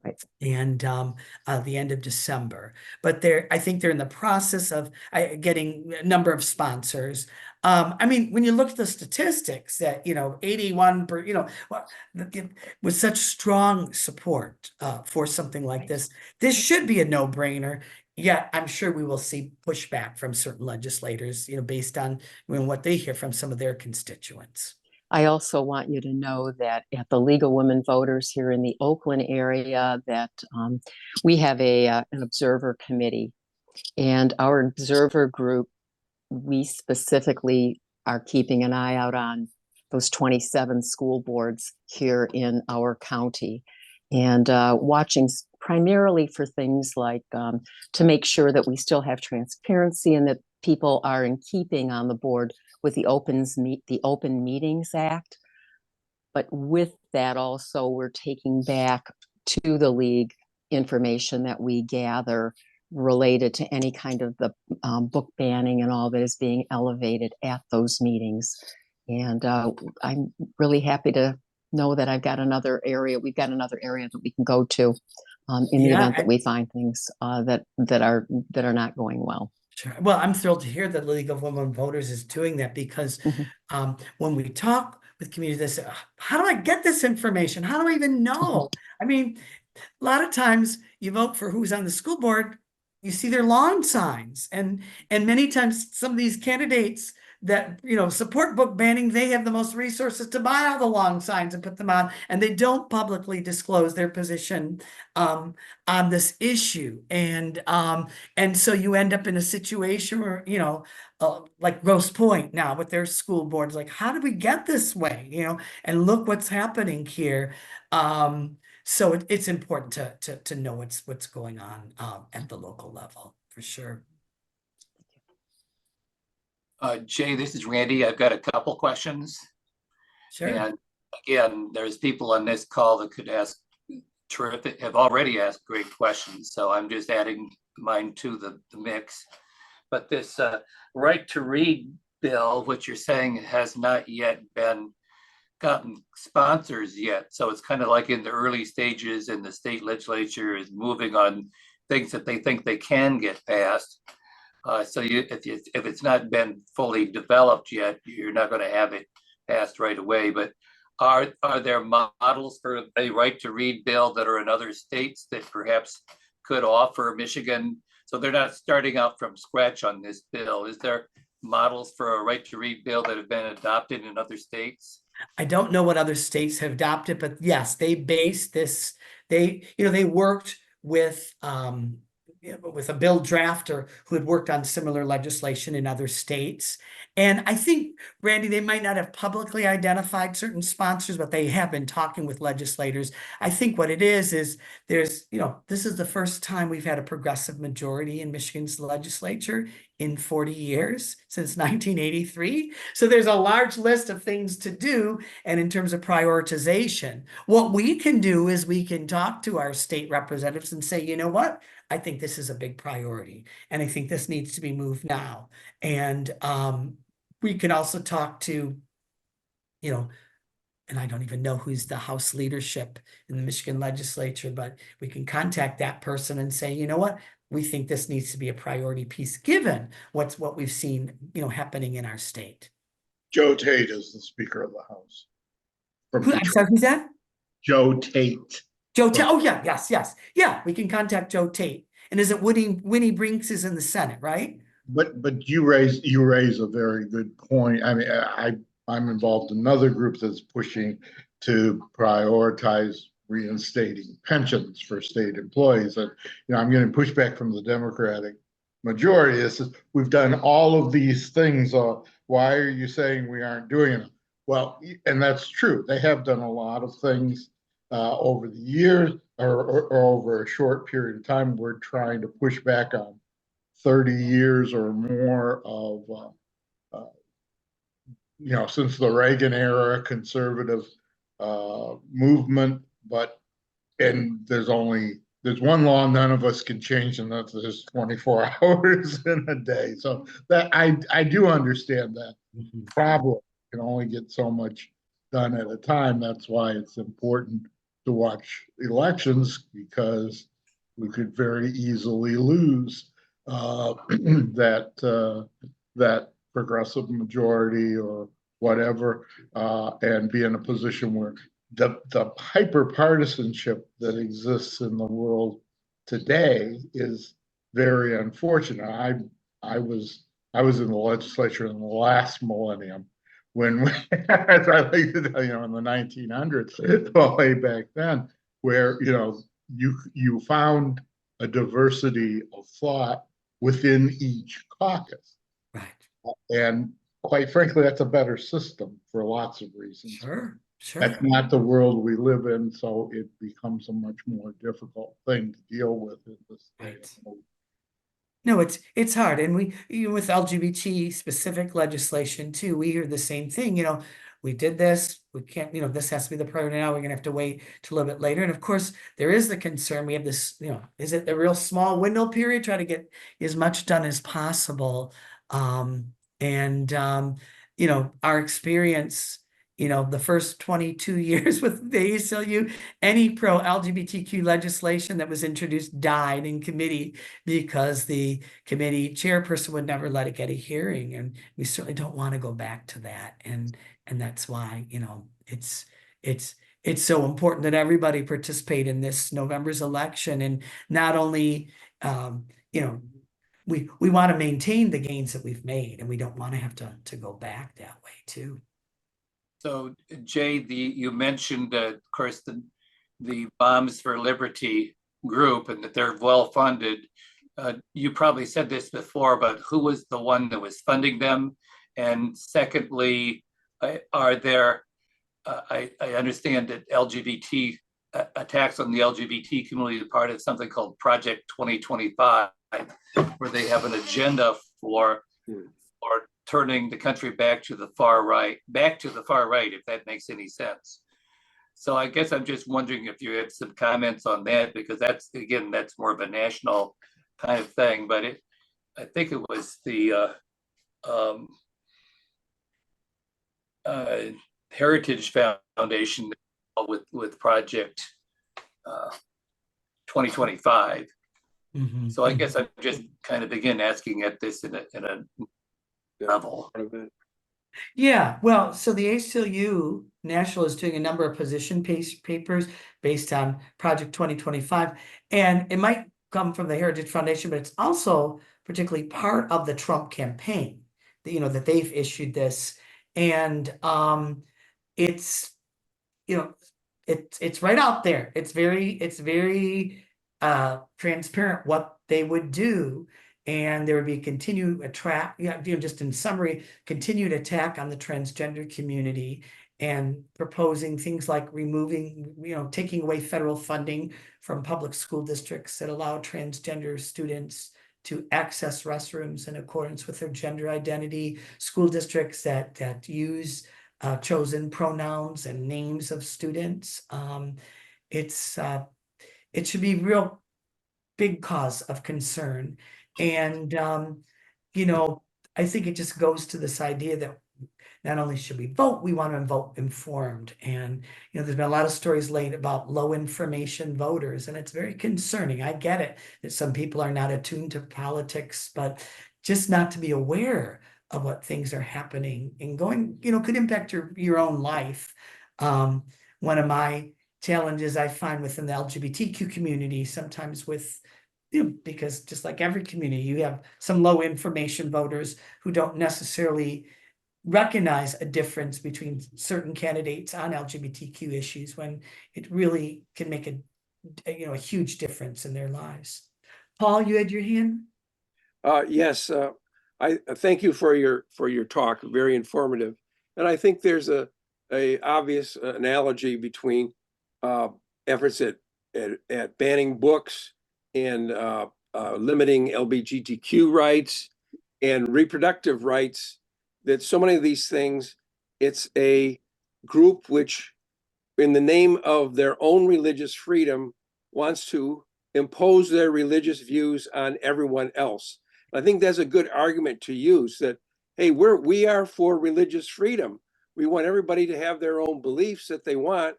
Right. and the end of December. But I think they're in the process of getting a number of sponsors. I mean, when you look at the statistics that, you know, 81 per, you know, with such strong support for something like this should be a no-brainer. Yet I'm sure we will see pushback from certain legislators, you know, based on, you know, what they hear from some of their constituents. I also want you to know that at the League of Women Voters here in the Oakland area, that we have an observer committee, and our observer group, we specifically are keeping an eye out on those 27 school boards here in our county, and watching primarily for things like to make sure that we still have transparency and that people are in keeping on the board with the Open Meetings Act. But with that also, we're taking back to the league information that we gather related to any kind of the book banning and all that is being elevated at those meetings. And I'm really happy to know that we've got another area that we can go to in the event that we find things that are not going well. Sure. Well, I'm thrilled to hear that League of Women Voters is doing that, because when we talk with communities, they say, how do I get this information? How do I even know? I mean, a lot of times you vote for who's on the school board, you see their lawn signs, and many times some of these candidates that, you know, support book banning, they have the most resources to buy all the lawn signs and put them on, and they don't publicly disclose their position on this issue. And so you end up in a situation where, you know, like Grosse Pointe now with their school boards, like, how did we get this way? You know, and look what's happening here. So it's important to know what's going on at the local level, for sure. Jay, this is Randy. I've got a couple questions. Sure. And again, there's people on this call that could ask have already asked great questions. So I'm just adding mine to the mix. But this right to read bill, what you're saying, has not yet gotten sponsors yet. So it's kind of like in the early stages, and the state legislature is moving on things that they think they can get passed. So if it's not been fully developed yet, you're not going to have it passed right away. But are there models for a right to read bill that are in other states that perhaps could offer Michigan? So they're not starting out from scratch on this bill. Is there models for a right to read bill that have been adopted in other states? I don't know what other states have adopted, but yes, they based this, they worked with with a bill drafter who had worked on similar legislation in other states. And I think, Randy, they might not have publicly identified certain sponsors, but they have been talking with legislators. I think what it is there's, this is the first time we've had a progressive majority in Michigan's legislature in 40 years, since 1983. So there's a large list of things to do. And in terms of prioritization, what we can do is we can talk to our state representatives and say, you know what? I think this is a big priority, and I think this needs to be moved now. And we can also talk to, and I don't even know who's the House leadership in the Michigan legislature, but we can contact that person and say, you know what? We think this needs to be a priority piece, given what we've seen, happening in our state. Joe Tate is the Speaker of the House. I'm sorry, who's that? Joe Tate. Joe Tate. Oh yeah, yes. Yeah, we can contact Joe Tate. And is it Winnie Brinks is in the Senate, right? But you raise a very good point. I mean, I'm involved in another group that's pushing to prioritize reinstating pensions for state employees. And I'm getting pushback from the Democratic majority. This is, we've done all of these things. Why are you saying we aren't doing it? Well, and that's true. They have done a lot of things over the years, or over a short period of time. We're trying to push back on 30 years or more of since the Reagan era conservative movement. And there's one law none of us can change, and that's there's 24 hours in a day. So that I do understand that problem. You can only get so much done at a time. That's why it's important to watch elections, because we could very easily lose that progressive majority or whatever, and be in a position where the hyper partisanship that exists in the world today is very unfortunate. I was in the legislature in the last millennium when as I like to tell in the 1900s, way back then, where you found a diversity of thought within each caucus. Right. And quite frankly, that's a better system for lots of reasons. Sure. That's not the world we live in, so it becomes a much more difficult thing to deal with in this day. Right. No, it's hard. And we, with LGBT specific legislation too, we hear the same thing, we did this, we can't, this has to be the priority now, we're gonna have to wait till a little bit later. And of course, there is the concern, we have this, is it a real small window period, try to get as much done as possible. Our experience, the first 22 years with the ACLU, any pro LGBTQ legislation that was introduced died in committee because the committee chairperson would never let it get a hearing. And we certainly don't want to go back to that. And that's why, it's so important that everybody participate in this November's election. And not only, we want to maintain the gains that we've made, and we don't want to have to go back that way too. So Jay, you mentioned, of course, the Moms for Liberty group, and that they're well funded. You probably said this before, but who was the one that was funding them? And secondly, are there? I understand that LGBT attacks on the LGBT community is part of something called Project 2025, where they have an agenda for turning the country back to the far right, if that makes any sense. So I guess I'm just wondering if you had some comments on that, because that's more of a national kind of thing. But I think it was the Heritage Foundation with Project 2025. Mhm, So I mhm. guess I just kind of begin asking at this in a level. Yeah, well, so the ACLU National is doing a number of position papers based on Project 2025. And it might come from the Heritage Foundation, but it's also particularly part of the Trump campaign, that they've issued this. And it's, it's right out there. It's very transparent what they would do. And there would be continued just in summary, continued attack on the transgender community and proposing things like removing, taking away federal funding from public school districts that allow transgender students to access restrooms in accordance with their gender identity, school districts that use chosen pronouns and names of students. It's it should be real big cause of concern. And I think it just goes to this idea that not only should we vote, we want to vote informed. And there's been a lot of stories lately about low information voters, and it's very concerning. I get it that some people are not attuned to politics, but just not to be aware of what things are happening and going, could impact your own life. One of my challenges I find within the LGBTQ community, sometimes with because just like every community, you have some low information voters who don't necessarily recognize a difference between certain candidates on LGBTQ issues when it really can make a huge difference in their lives. Paul, you had your hand? Yes, I thank you for your talk, very informative. And I think there's a obvious analogy between efforts at banning books and limiting LGBTQ rights and reproductive rights. That so many of these things, it's a group which, in the name of their own religious freedom, wants to impose their religious views on everyone else. I think that's a good argument to use, that, hey, we are for religious freedom. We want everybody to have their own beliefs that they want,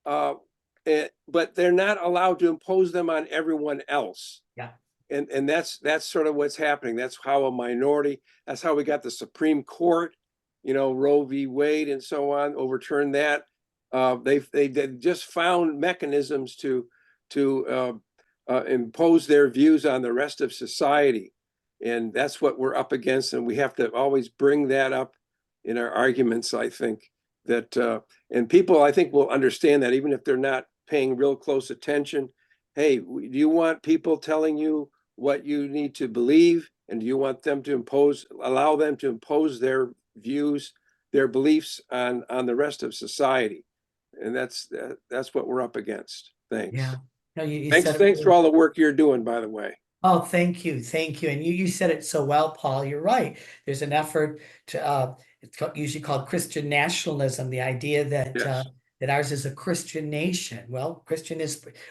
but they're not allowed to impose them on everyone else. Yeah. And that's sort of what's happening. That's how that's how we got the Supreme Court, Roe v. Wade and so on, overturned that. They just found mechanisms to impose their views on the rest of society. And that's what we're up against. And we have to always bring that up in our arguments, I think, that, and people, I think, will understand that even if they're not paying real close attention. Hey, do you want people telling you what you need to believe? And do you want them to allow them to impose their views, their beliefs on the rest of society? And that's what we're up against. Thanks. Yeah. No, you Thanks said it for all the work you're doing, by the way. Oh, thank you. Thank you. And you said it so well, Paul. You're right. There's an effort to, it's usually called Christian nationalism, the idea that, Yes. That ours is a Christian nation. Well,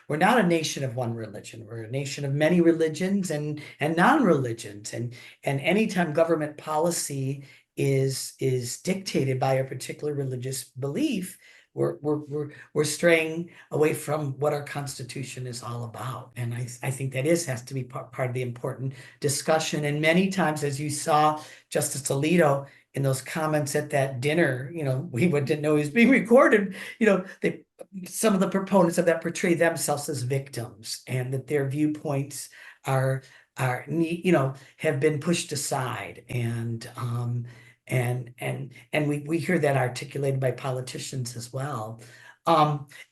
we're not a nation of one religion. We're a nation of many religions and non-religions. And anytime government policy is dictated by a particular religious belief, we're straying away from what our Constitution is all about. And I think that has to be part of the important discussion. And many times, as you saw Justice Alito in those comments at that dinner, we didn't know he was being recorded, some of the proponents of that portray themselves as victims, and that their viewpoints have been pushed aside. And we hear that articulated by politicians as well.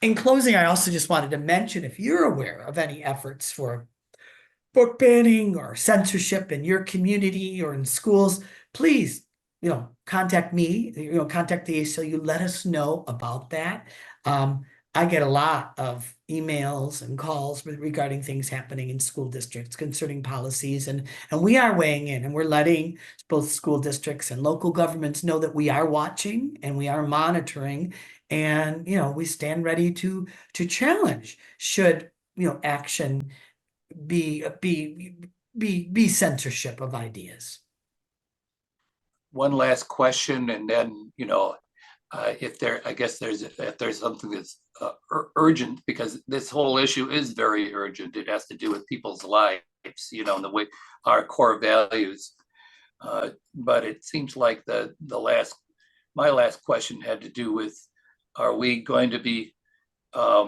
In closing, I also just wanted to mention, if you're aware of any efforts for book banning or censorship in your community or in schools, please, contact me, contact the ACLU, let us know about that. I get a lot of emails and calls regarding things happening in school districts concerning policies, and we are weighing in, and we're letting both school districts and local governments know that we are watching and we are monitoring, and we stand ready to challenge should action be censorship of ideas. One last question, and then if there's something that's urgent, because this whole issue is very urgent. It has to do with people's lives. you know, and the way our core values. But it seems like my last question had to do with, are we going to be, are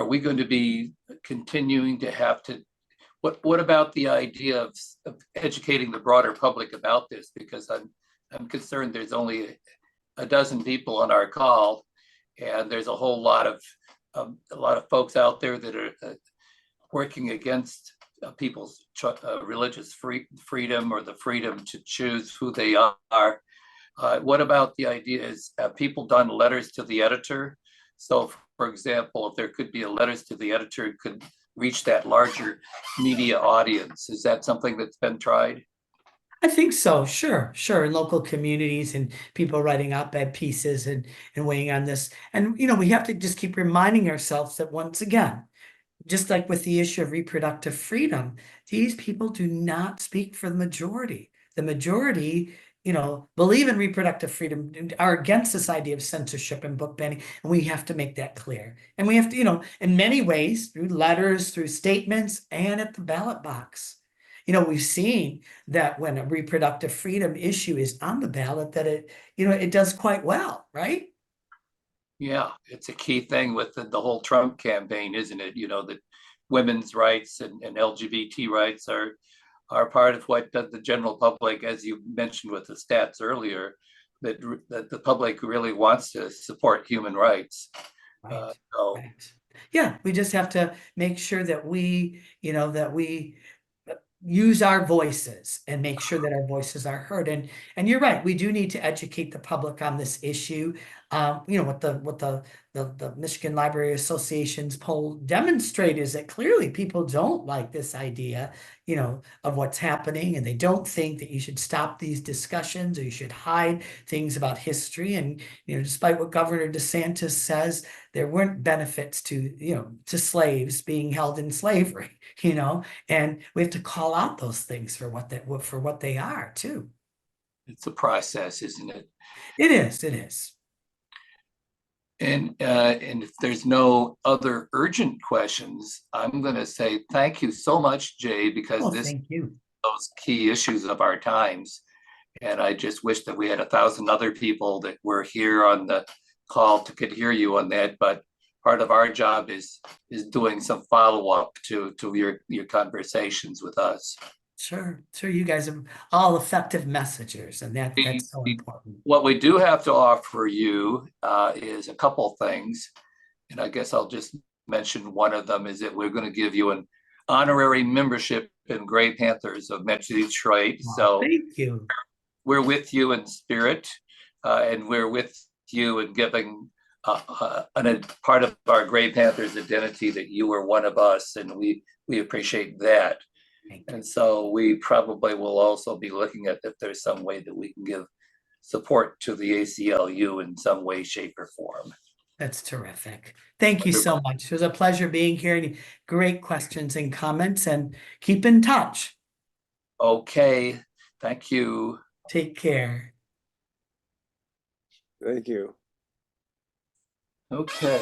we going to be continuing to have to, what about the idea of educating the broader public about this? Because I'm concerned there's only a dozen people on our call, and there's a whole lot of folks out there that are working against people's religious freedom or the freedom to choose who they are. What about the idea is, have people done letters to the editor? So, for example, if there could be a letters to the editor, it could reach that larger media audience. Is that something that's been tried? I think so. Sure, sure. In local communities and people writing op-ed pieces and weighing on this. And, you know, we have to just keep reminding ourselves that once again, just like with the issue of reproductive freedom, these people do not speak for the majority. The majority, you know, believe in reproductive freedom, are against this idea of censorship and book banning, and we have to make that clear. And we have to, you know, in many ways, through letters, through statements, and at the ballot box. You know, we've seen that when a reproductive freedom issue is on the ballot, that it, you know, it does quite well, right? Yeah, it's a key thing with the whole Trump campaign, isn't it? You know, that women's rights and LGBT rights are part of what the general public, as you mentioned with the stats earlier, that the public really wants to support human rights. Right, So right. Yeah, we just have to make sure that we, you know, that we use our voices and make sure that our voices are heard. And you're right, we do need to educate the public on this issue. You know, what the Michigan Library Association's poll demonstrated is that clearly people don't like this idea, you know, of what's happening, and they don't think that you should stop these discussions or you should hide things about history. And, you know, despite what Governor DeSantis says, there weren't benefits to, you know, to slaves being held in slavery, you know, and we have to call out those things for what they are too. it's a process, isn't it? It is, it is. And if there's no other urgent questions, I'm going to say thank you so much, Jay, because Oh, this thank you. those key issues of our times. And I just wish that we had 1,000 other people that were here on the call to could hear you on that. But part of our job is doing some follow-up to your conversations with us. Sure, sure. You guys are all effective messengers, and that's so important. What we do have to offer you is a couple things. And I guess I'll just mention one of them is that we're going to give you an honorary membership in Gray Panthers of Metro Detroit. Wow, So thank you. we're with you in spirit, and we're with you in giving a part of our Gray Panthers identity that you are one of us, and we appreciate that. And so we probably will also be looking at if there's some way that we can give support to the ACLU in some way, shape, or form. That's terrific. Thank you so much. It was a pleasure being here, and great questions and comments, and keep in touch. Okay, thank you. Take care. Thank you. Okay.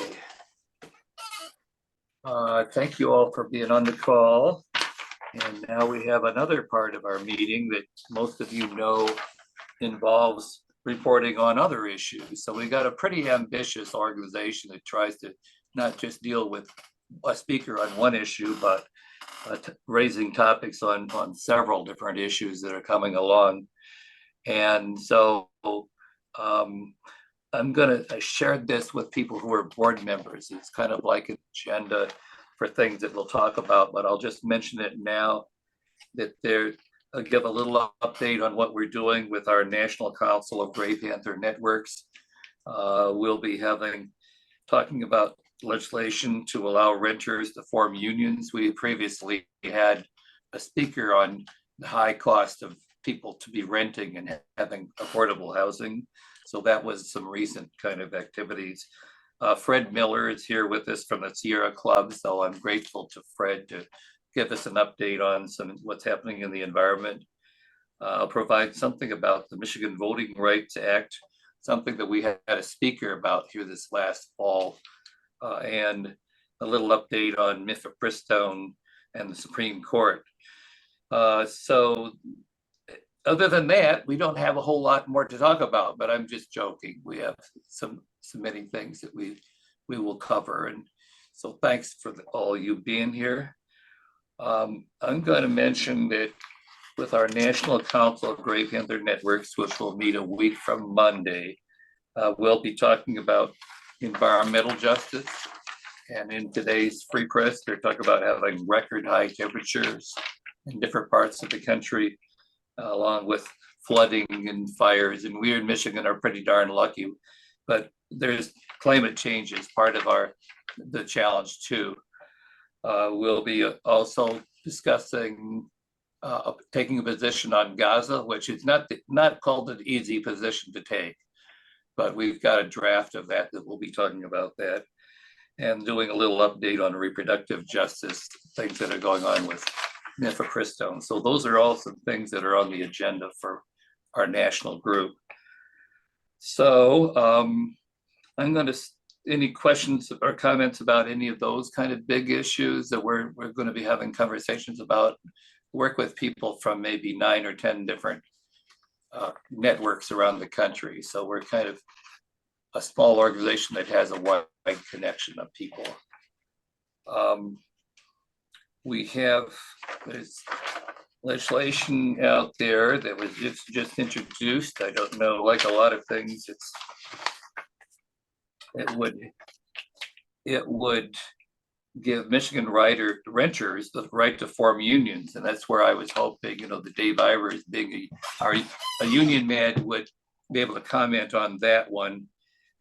Thank you all for being on the call. And now we have another part of our meeting that most of you know involves reporting on other issues. So we got a pretty ambitious organization that tries to not just deal with a speaker on one issue, but raising topics on several different issues that are coming along. And so I shared this with people who are board members. It's kind of like an agenda for things that we'll talk about, but I'll just mention it now that I'll give a little update on what we're doing with our National Council of Gray Panther Networks. We'll be talking about legislation to allow renters to form unions. We previously had a speaker on the high cost of people to be renting and having affordable housing. So that was some recent kind of activities. Fred Miller is here with us from the Sierra Club. So I'm grateful to Fred to give us an update on what's happening in the environment. I'll provide something about the Michigan Voting Rights Act, something that we had a speaker about here this last fall. And a little update on mifepristone and the Supreme Court. So other than that, we don't have a whole lot more to talk about, but I'm just joking. We have so many things that we will cover. And so thanks for all you being here. I'm going to mention that with our National Council of Gray Panther Networks, which will meet a week from Monday, we'll be talking about environmental justice. And in today's free press, they're talking about having record high temperatures in different parts of the country, along with flooding and fires. And we in Michigan are pretty darn lucky, but there's climate change is part of the challenge too. We'll be also discussing taking a position on Gaza, which is not called an easy position to take, but we've got a draft of that we'll be talking about that, and doing a little update on reproductive justice, things that are going on with mifepristone. So those are all some things that are on the agenda for our national group. So I'm going to, any questions or comments about any of those kind of big issues that we're going to be having conversations about? Work with people from maybe 9 or 10 different networks around the country. So we're kind of a small organization that has a wide connection of people. We have, there's legislation out there that was just introduced. I don't know, like a lot of things, it would give Michigan renters the right to form unions. And that's where I was hoping, the Dave Ivers being a union man would be able to comment on that one.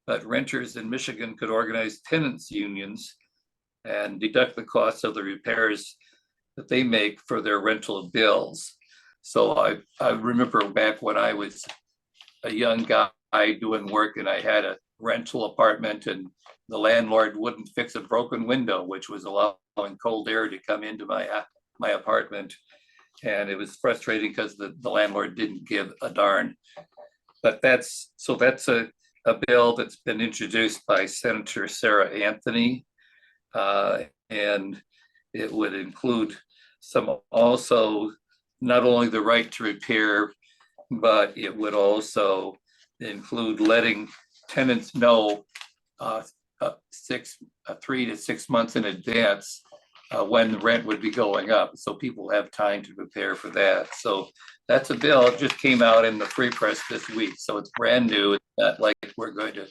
But renters in Michigan could organize tenants unions and deduct the costs of the repairs that they make for their rental bills. So I remember back when I was a young guy doing work and I had a rental apartment and the landlord wouldn't fix a broken window, which was allowing cold air to come into my apartment. And it was frustrating because the landlord didn't give a darn. But that's a bill that's been introduced by Senator Sarah Anthony. And it would include some also not only the right to repair, but it would also include letting tenants know 3 to 6 months in advance when the rent would be going up, so people have time to prepare for that. So that's a bill. It just came out in the free press this week, so it's brand new. It's not like we're going to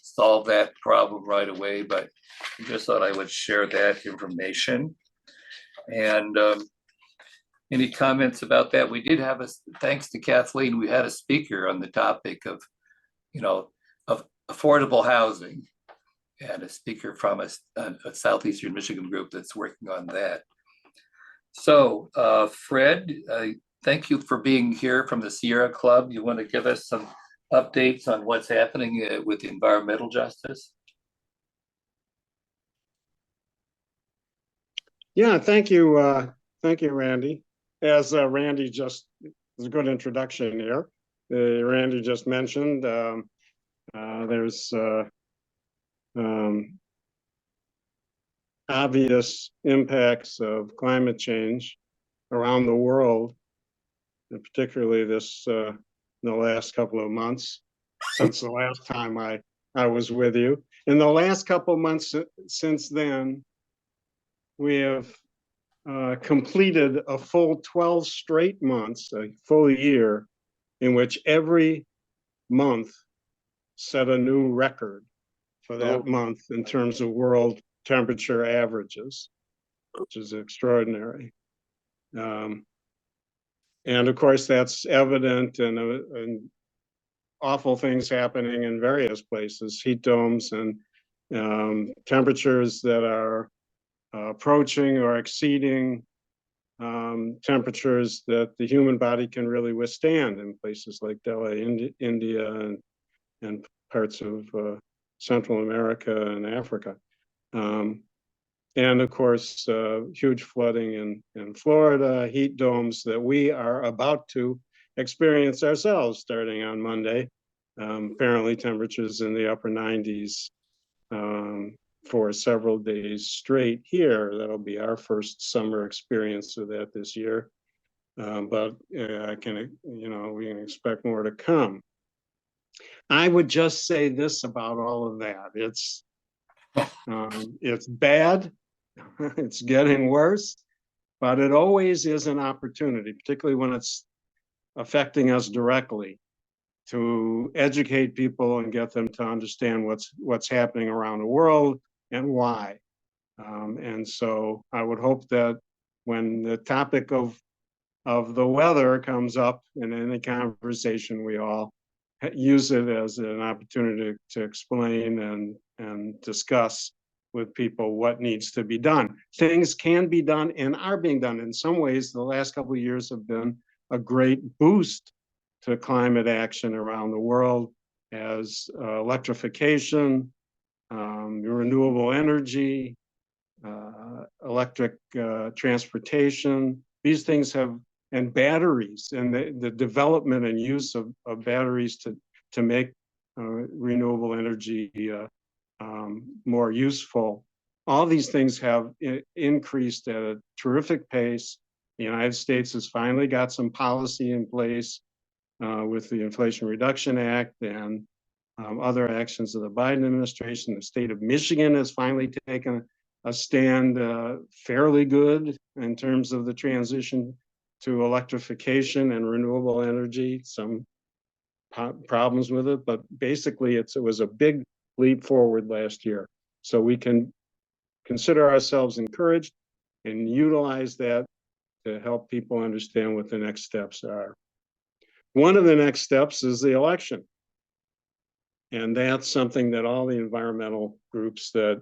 solve that problem right away, but I just thought I would share that information. And any comments about that? We did have thanks to Kathleen, we had a speaker on the topic of affordable housing, and a speaker from a Southeastern Michigan group that's working on that. So Fred, thank you for being here from the Sierra Club. You want to give us some updates on what's happening with environmental justice? Yeah, thank you, Randy. As Randy just, was a good introduction here. Randy just mentioned there's obvious impacts of climate change around the world, and particularly this in the last couple of months since the last time I was with you. In the last couple of months since then, we have completed a full 12 straight months, a full year, in which every month set a new record for that month in terms of world temperature averages, which is extraordinary. And of course, that's evident in awful things happening in various places, heat domes and temperatures that are approaching or exceeding temperatures that the human body can really withstand in places like Delhi, India, and parts of Central America and Africa. And of course, huge flooding in Florida, heat domes that we are about to experience ourselves starting on Monday. Apparently temperatures in the upper 90s for several days straight here. That'll be our first summer experience of that this year. But I can, we can expect more to come. I would just say this about all of that. It's bad. It's getting worse, but it always is an opportunity, particularly when it's affecting us directly, to educate people and get them to understand what's happening around the world and why. And so I would hope that when the topic of the weather comes up in any conversation, we all use it as an opportunity to explain and discuss with people what needs to be done. Things can be done and are being done. In some ways, the last couple of years have been a great boost to climate action around the world, as electrification, renewable energy, electric transportation. These things have, and batteries, and the development and use of batteries to make renewable energy more useful. All these things have increased at a terrific pace. The United States has finally got some policy in place with the Inflation Reduction Act and other actions of the Biden administration. The state of Michigan has finally taken a stand fairly good in terms of the transition to electrification and renewable energy. Some problems with it, but basically it was a big leap forward last year. So we can consider ourselves encouraged and utilize that to help people understand what the next steps are. One of the next steps is the election. And that's something that all the environmental groups that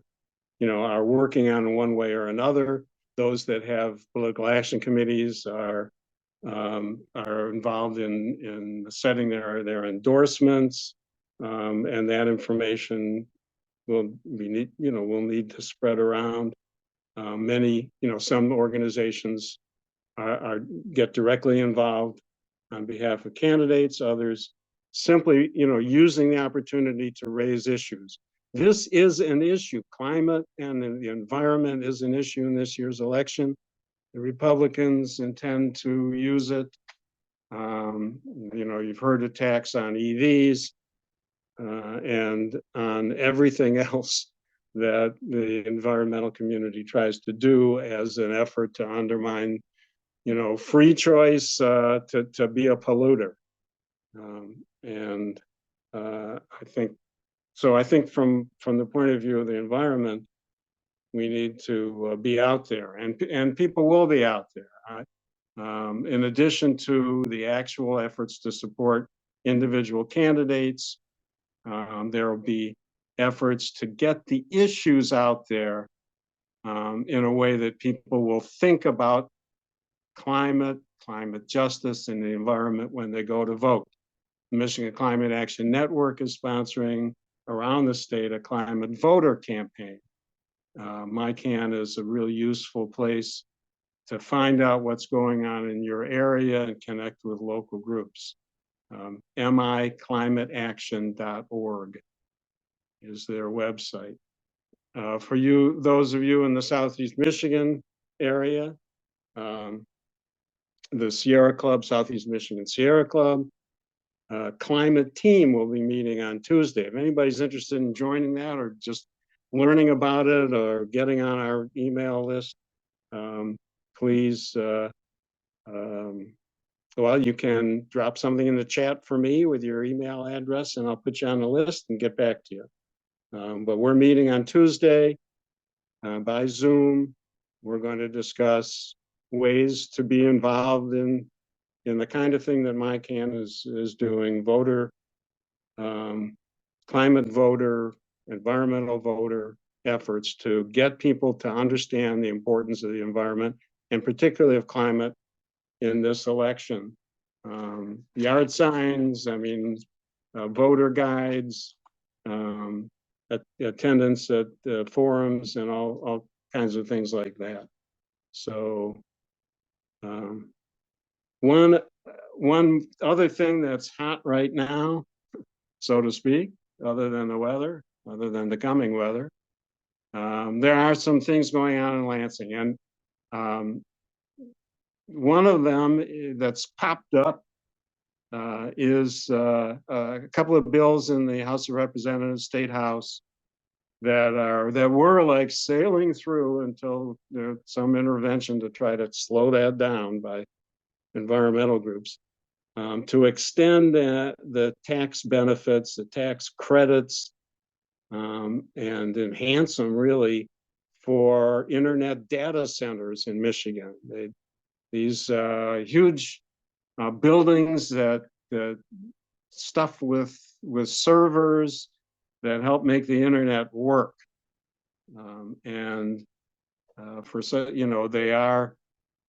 are working on in one way or another, those that have political action committees are involved in setting their endorsements, and that information will need to spread around. Many, some organizations get directly involved on behalf of candidates, others simply, using the opportunity to raise issues. This is an issue. Climate and the environment is an issue in this year's election. The Republicans intend to use it. You've heard attacks on EVs and on everything else that the environmental community tries to do as an effort to undermine, free choice to be a polluter. I think from the point of view of the environment, we need to be out there, and people will be out there. In addition to the actual efforts to support individual candidates, there will be efforts to get the issues out there in a way that people will think about climate justice, and the environment when they go to vote. The Michigan Climate Action Network is sponsoring around the state a climate voter campaign. MyCan is a really useful place to find out what's going on in your area and connect with local groups. miclimateaction.org is their website. For you, those of you in the Southeast Michigan area, the Sierra Club, Southeast Michigan Sierra Club, climate team will be meeting on Tuesday. If anybody's interested in joining that or just learning about it or getting on our email list, please, you can drop something in the chat for me with your email address and I'll put you on the list and get back to you. But we're meeting on Tuesday by Zoom. We're going to discuss ways to be involved in the kind of thing that MyCan is doing, climate voter, environmental voter efforts to get people to understand the importance of the environment and particularly of climate in this election. Yard signs, voter guides, attendance at forums and all kinds of things like that. So one other thing that's hot right now, so to speak, other than the weather, other than the coming weather, There are some things going on in Lansing, and one of them that's popped up is a couple of bills in the House of Representatives, State House, that were like sailing through until there's some intervention to try to slow that down by environmental groups, to extend the tax benefits, the tax credits, and enhance them really for internet data centers in Michigan. These huge buildings that stuff with servers that help make the internet work. And they are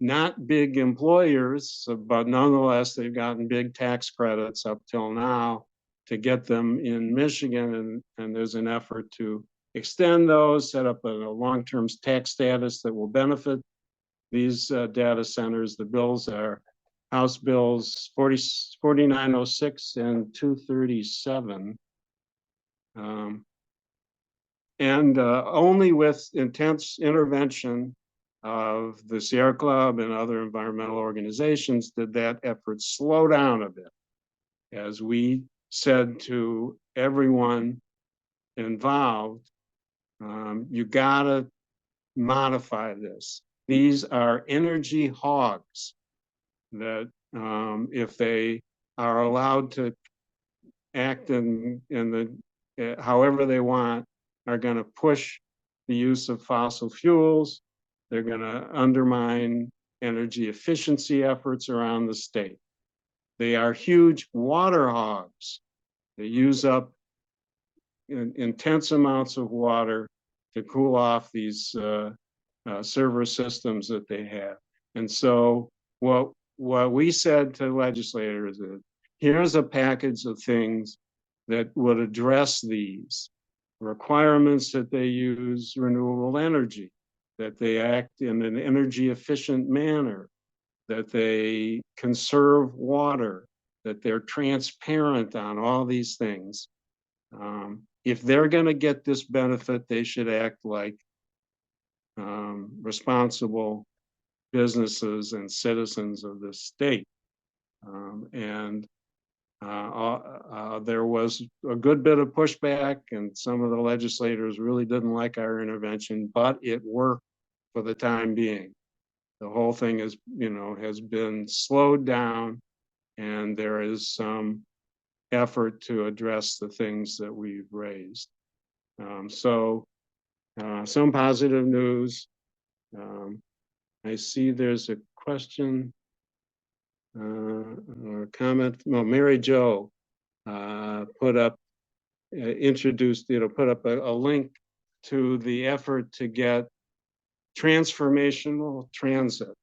not big employers, but nonetheless, they've gotten big tax credits up till now to get them in Michigan. And there's an effort to extend those, set up a long-term tax status that will benefit these data centers. The bills are House Bills 4906 and 237. And only with intense intervention of the Sierra Club and other environmental organizations did that effort slow down a bit. As we said to everyone involved, you gotta modify this. These are energy hogs that if they are allowed to act in the however they want, are going to push the use of fossil fuels. They're going to undermine energy efficiency efforts around the state. They are huge water hogs. They use up intense amounts of water to cool off these server systems that they have. And so what we said to legislators is, here's a package of things that would address these requirements, that they use renewable energy, that they act in an energy efficient manner, that they conserve water, that they're transparent on all these things. If they're going to get this benefit, they should act like responsible businesses and citizens of this state. There was a good bit of pushback, and some of the legislators really didn't like our intervention, but it worked for the time being. The whole thing has been slowed down, and there is some effort to address the things that we've raised. Some positive news. I see there's a question or a comment. No, Mary Jo put up a link to the effort to get transformational transit,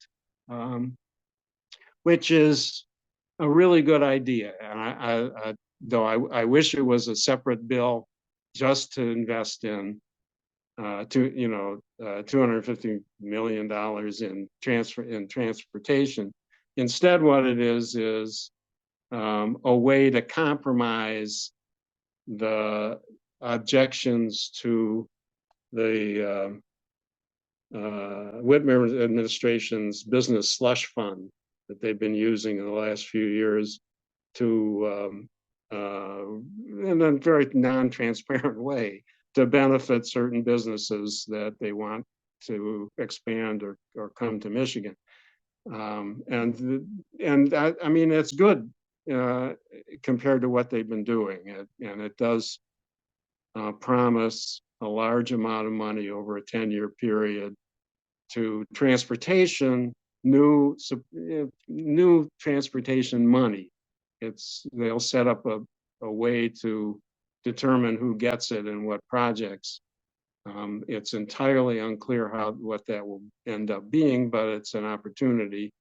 which is a really good idea. And though I wish it was a separate bill just to invest in $250 million in transportation. Instead, what it is a way to compromise the objections to the Whitmer administration's business slush fund that they've been using in the last few years to, in a very non-transparent way, to benefit certain businesses that they want to expand or come to Michigan. It's good compared to what they've been doing. And it does promise a large amount of money over a 10-year period to transportation, new transportation money. They'll set up a way to determine who gets it and what projects. It's entirely unclear what that will end up being, but it's an opportunity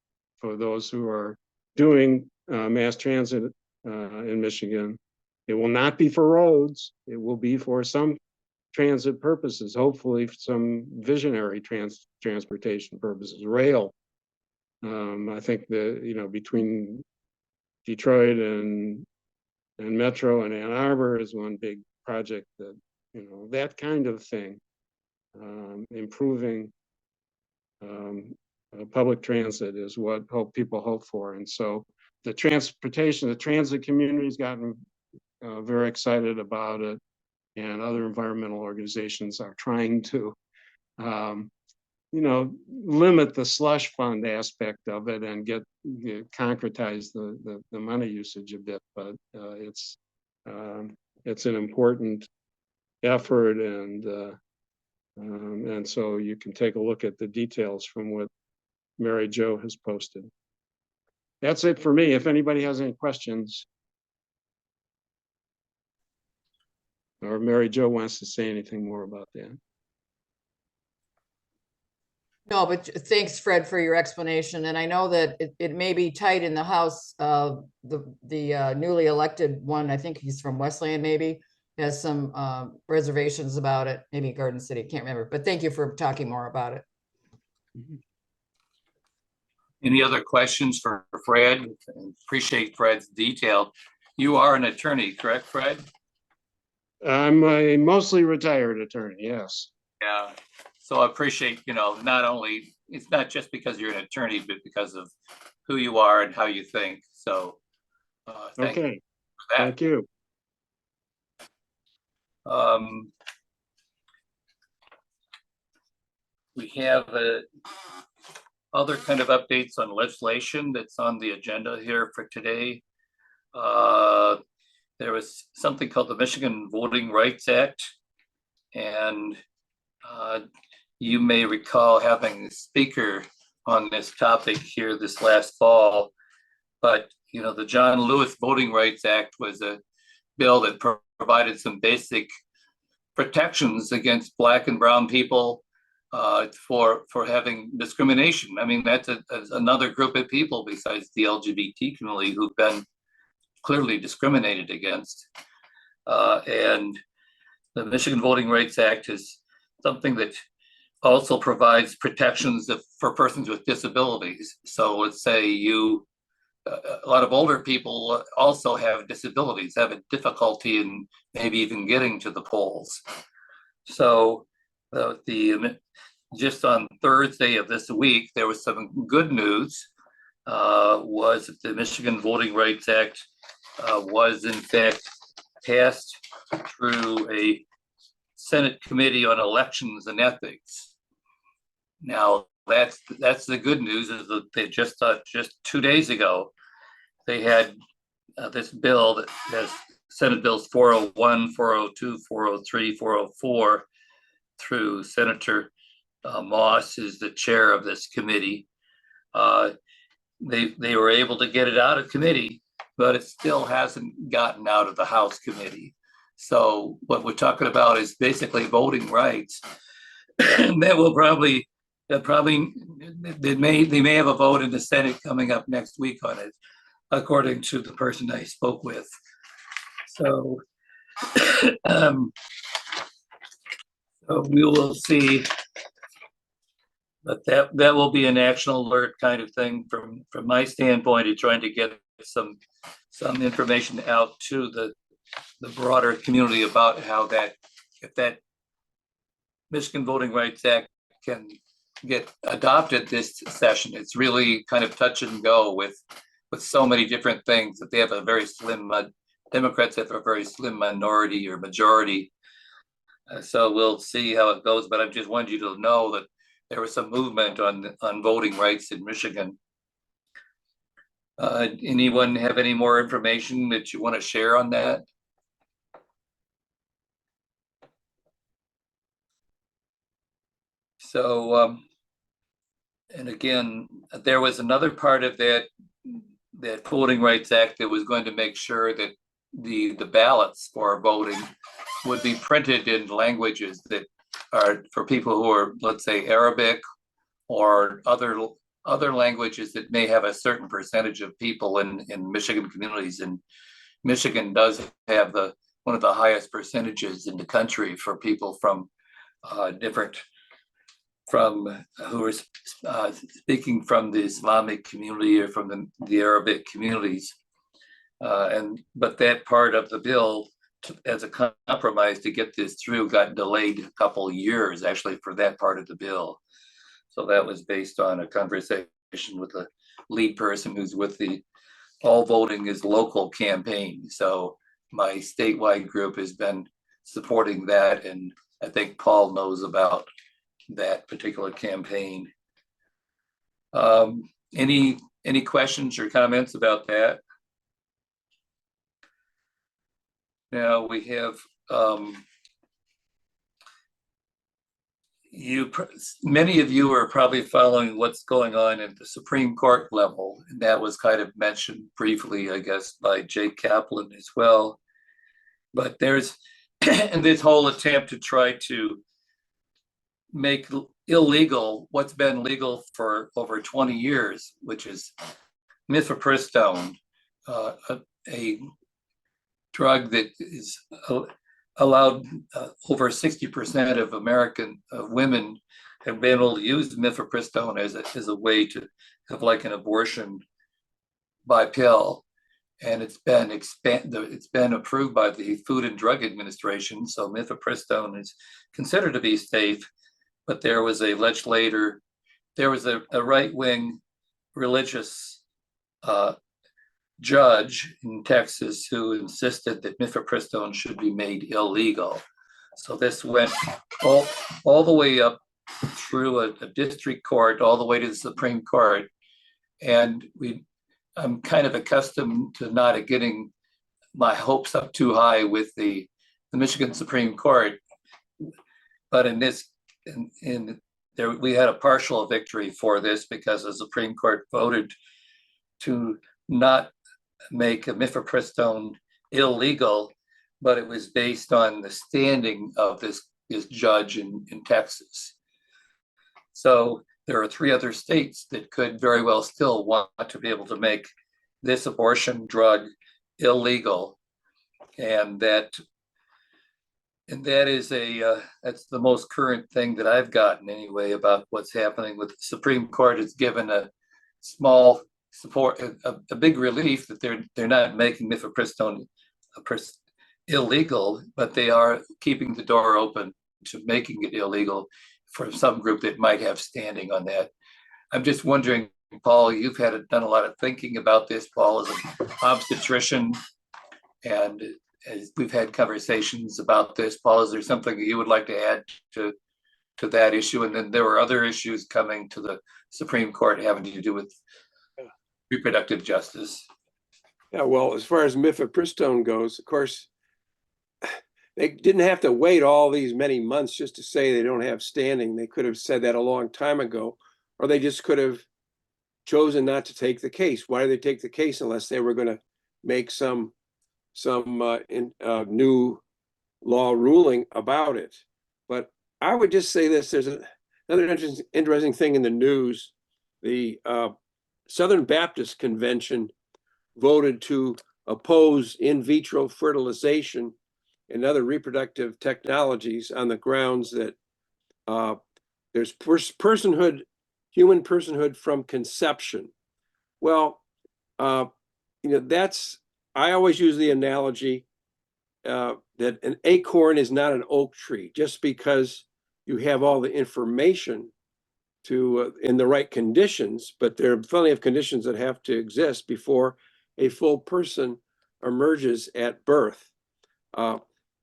for those who are doing mass transit in Michigan. It will not be for roads. It will be for some transit purposes, hopefully some visionary transportation purposes, rail. I think between Detroit and Metro and Ann Arbor is one big project that, that kind of thing. improving public transit is what people hope for. And so the transit community's gotten very excited about it, and other environmental organizations are trying to, limit the slush fund aspect of it and concretize the money usage a bit. But it's an important effort, and so you can take a look at the details from what Mary Jo has posted. That's it for me. If anybody has any questions, or Mary Jo wants to say anything more about that. No, but thanks, Fred, for your explanation. And I know that it may be tight in the House. The newly elected one, I think he's from Westland, maybe, has some reservations about it. Maybe Garden City, can't remember. But thank you for talking more about it. Any other questions for Fred? Appreciate Fred's detail. You are an attorney, correct, Fred? I'm a mostly retired attorney, yes. Yeah. So I appreciate, not only, it's not just because you're an attorney, but because of who you are and how you think. So thank you Okay, for that. thank you. We have other kind of updates on legislation that's on the agenda here for today. There was something called the Michigan Voting Rights Act, and you may recall having a speaker on this topic here this last fall. But the John Lewis Voting Rights Act was a bill that provided some basic protections against Black and brown people for having discrimination. I mean, that's another group of people besides the LGBT community who've been clearly discriminated against. And the Michigan Voting Rights Act is something that also provides protections for persons with disabilities. So let's say a lot of older people also have disabilities, have a difficulty in maybe even getting to the polls. So just on Thursday of this week, there was some good news, was that the Michigan Voting Rights Act was in fact passed through a Senate Committee on Elections and Ethics. Now, that's the good news, is that they just 2 days ago, they had this bill that has Senate Bills 401, 402, 403, 404 through Senator Moss is the chair of this committee. They were able to get it out of committee, but it still hasn't gotten out of the House committee. So what we're talking about is basically voting rights. And that will probably they may have a vote in the Senate coming up next week on it, according to the person I spoke with. So, so we will see. But that will be an action alert kind of thing from my standpoint of trying to get some information out to the broader community about how if that Michigan Voting Rights Act can get adopted this session. It's really kind of touch and go with so many different things that they have a very slim, Democrats have a very slim minority or majority. So we'll see how it goes, but I just wanted you to know that there was some movement on voting rights in Michigan. Anyone have any more information that you want to share on that? So, and again, there was another part of that Voting Rights Act that was going to make sure that the ballots for voting would be printed in languages that are for people who are, let's say, Arabic or other languages that may have a certain percentage of people in Michigan communities. And Michigan does have one of the highest percentages in the country for people from who are speaking from the Islamic community or from the Arabic communities. But that part of the bill as a compromise to get this through, got delayed a couple of years actually for that part of the bill. So that was based on a conversation with the lead person who's with the All Voting is Local campaign. So my statewide group has been supporting that, and I think Paul knows about that particular campaign. Any questions or comments about that? Now we have many of you are probably following what's going on at the Supreme Court level, and that was kind of mentioned briefly, I guess, by Jay Kaplan as well. But there's and this whole attempt to try to make illegal what's been legal for over 20 years, which is mifepristone, a drug that is allowed over 60% of American women have been able to use mifepristone as a way to have like an abortion by pill. And it's been approved by the Food and Drug Administration. So mifepristone is considered to be safe, but there was a legislator, there was a right-wing religious judge in Texas who insisted that mifepristone should be made illegal. So this went all the way up through a district court, all the way to the Supreme Court. And I'm kind of accustomed to not getting my hopes up too high with the Michigan Supreme Court. But in this, we had a partial victory for this because the Supreme Court voted to not make mifepristone illegal, but it was based on the standing of this judge in Texas. So there are 3 other states that could very well still want to be able to make this abortion drug illegal, and that is that's the most current thing that I've gotten anyway about what's happening with the Supreme Court. It's given a small support, a big relief that they're not making mifepristone illegal, but they are keeping the door open to making it illegal for some group that might have standing on that. I'm just wondering, Paul, you've done a lot of thinking about this, Paul, as an obstetrician, and as we've had conversations about this. Paul, is there something that you would like to add to that issue? And then there were other issues coming to the Supreme Court having to do with reproductive justice. Yeah, well, as far as mifepristone goes, of course, they didn't have to wait all these many months just to say they don't have standing. They could have said that a long time ago, or they just could have chosen not to take the case. Why did they take the case unless they were going to make some new law ruling about it? But I would just say this: there's another interesting thing in the news. The Southern Baptist Convention voted to oppose in vitro fertilization and other reproductive technologies on the grounds that there's human personhood from conception. Well, that's, I always use the analogy that an acorn is not an oak tree. Just because you have all the information to in the right conditions, but there are plenty of conditions that have to exist before a full person emerges at birth.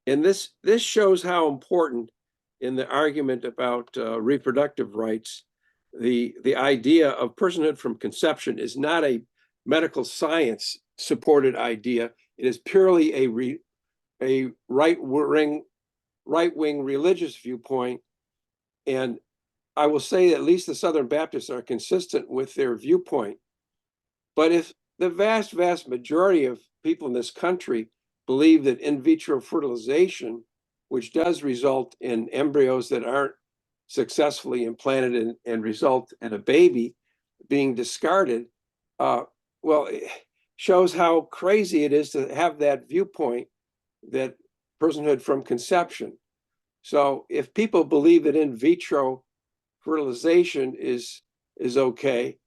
And this shows how important in the argument about reproductive rights, the idea of personhood from conception is not a medical science supported idea. It is purely a right-wing religious viewpoint. And I will say at least the Southern Baptists are consistent with their viewpoint. But if the vast majority of people in this country believe that in vitro fertilization, which does result in embryos that aren't successfully implanted and result in a baby being discarded, well, it shows how crazy it is to have that viewpoint, that personhood from conception. So if people believe that in vitro fertilization is okay,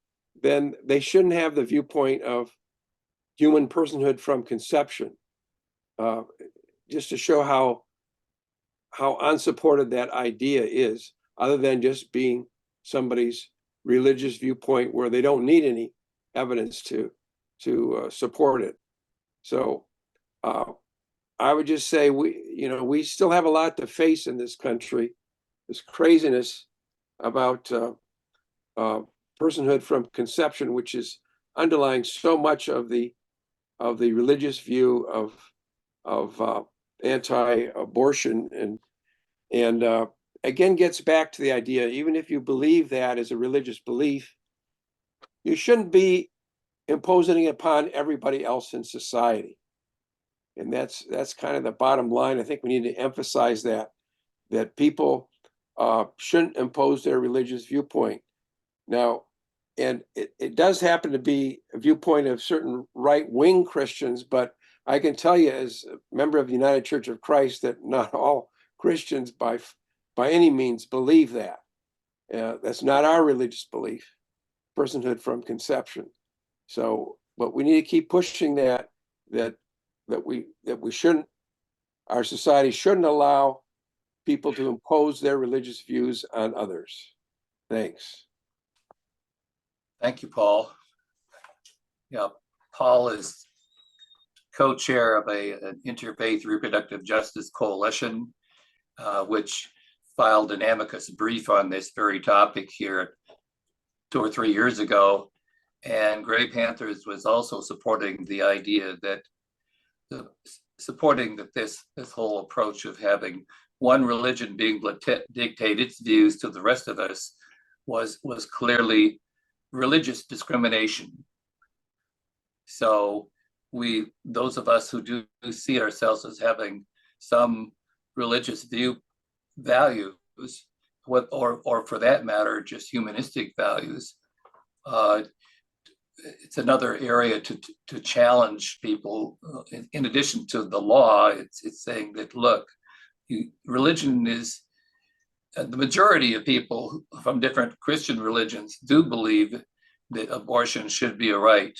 then they shouldn't have the viewpoint of human personhood from conception. just to show how unsupported that idea is, other than just being somebody's religious viewpoint where they don't need any evidence to support it. So I would just say we still have a lot to face in this country. This craziness about personhood from conception, which is underlying so much of the religious view of anti-abortion, and again gets back to the idea, even if you believe that as a religious belief, you shouldn't be imposing it upon everybody else in society. And that's kind of the bottom line. I think we need to emphasize that people shouldn't impose their religious viewpoint. Now, and it does happen to be a viewpoint of certain right-wing Christians, but I can tell you as a member of the United Church of Christ that not all Christians by any means believe that. That's not our religious belief, personhood from conception. So, but we need to keep pushing that we shouldn't, our society shouldn't allow people to impose their religious views on others. Thanks. Thank you, Paul. Yeah, Paul is co-chair of an interfaith reproductive justice coalition, which filed an amicus brief on this very topic here 2 or 3 years ago. And Gray Panthers was also supporting the idea that this whole approach of having one religion being able to dictate its views to the rest of us was clearly religious discrimination. So those of us who do see ourselves as having some religious values, or for that matter, just humanistic values, it's another area to challenge people. In addition to the law, it's saying that, look, religion is, the majority of people from different Christian religions do believe that abortion should be a right.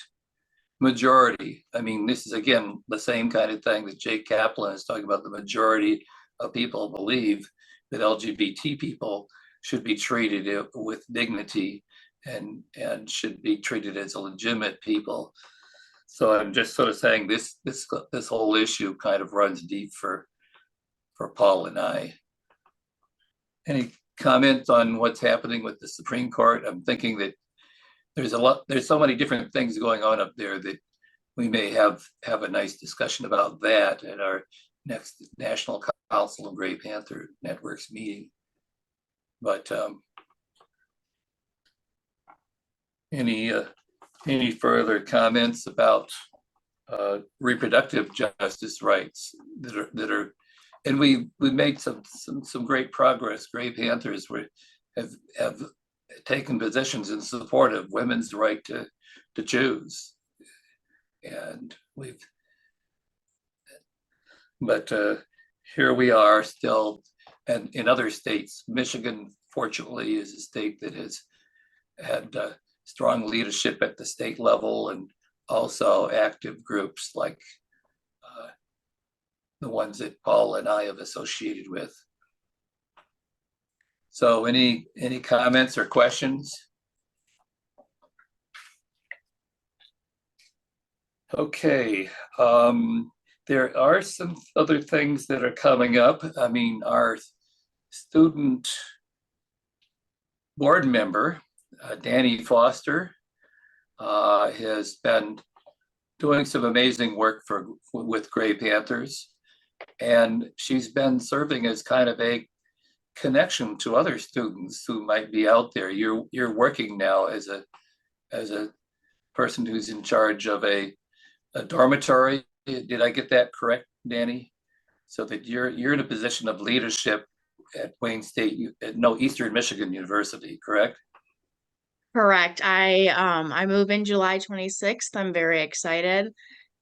Majority. I mean, this is again the same kind of thing that Jay Kaplan is talking about. The majority of people believe that LGBT people should be treated with dignity and should be treated as a legitimate people. So I'm just sort of saying this whole issue kind of runs deep for Paul and I. Any comments on what's happening with the Supreme Court? I'm thinking that there's so many different things going on up there that we may have a nice discussion about that at our next National Council of Gray Panther Networks meeting. But any further comments about reproductive justice rights that are, and we made some great progress. Gray Panthers have taken positions in support of women's right to choose, and but here we are still, and in other states, Michigan fortunately is a state that has had strong leadership at the state level, and also active groups like the ones that Paul and I have associated with. So any comments or questions? Okay, there are some other things that are coming up. I mean, our student board member, Danny Foster, has been doing some amazing work with Gray Panthers, and she's been serving as kind of a connection to other students who might be out there. You're working now as a person who's in charge of a dormitory. Did I get that correct, Danny? So that you're in a position of leadership at Wayne State, Eastern Michigan University, correct? Correct. I move in July 26th. I'm very excited.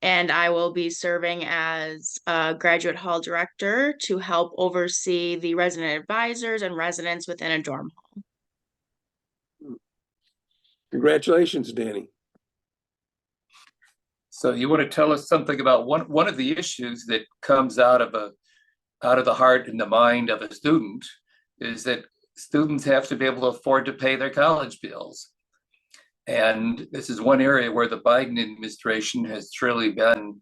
And I will be serving as a graduate hall director to help oversee the resident advisors and residents within a dorm hall. Congratulations, Danny. So you want to tell us something about one of the issues that comes out of the heart and the mind of a student is that students have to be able to afford to pay their college bills. And this is one area where the Biden administration has truly been,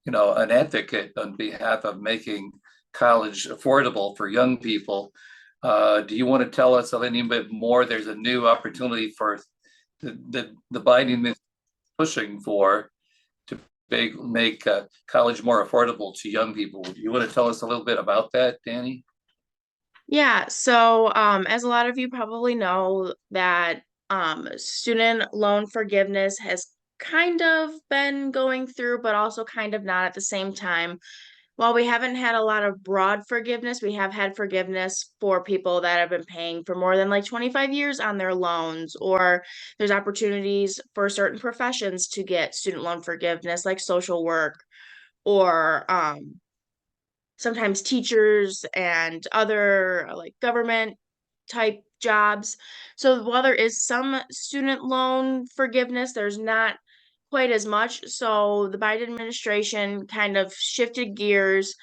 an advocate on behalf of making college affordable for young people. Do you want to tell us a little bit more? There's a new opportunity for the Biden administration pushing for to make college more affordable to young people. Do you want to tell us a little bit about that, Danny? Yeah, so as a lot of you probably know that student loan forgiveness has kind of been going through, but also kind of not at the same time. While we haven't had a lot of broad forgiveness, we have had forgiveness for people that have been paying for more than like 25 years on their loans, or there's opportunities for certain professions to get student loan forgiveness, like social work, or sometimes teachers and other like government type jobs. So while there is some student loan forgiveness, there's not quite as much. So the Biden administration kind of shifted gears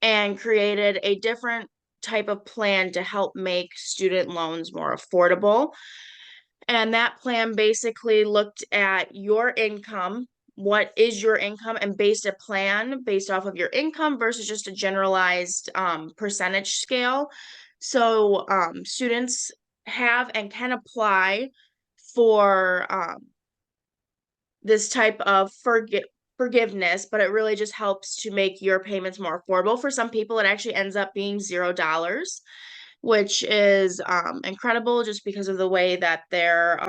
and created a different type of plan to help make student loans more affordable. And that plan basically looked at your income, what is your income, and based a plan based off of your income versus just a generalized percentage scale. So students have and can apply for this type of forgiveness, but it really just helps to make your payments more affordable. For some people, it actually ends up being $0, which is incredible just because of the way that their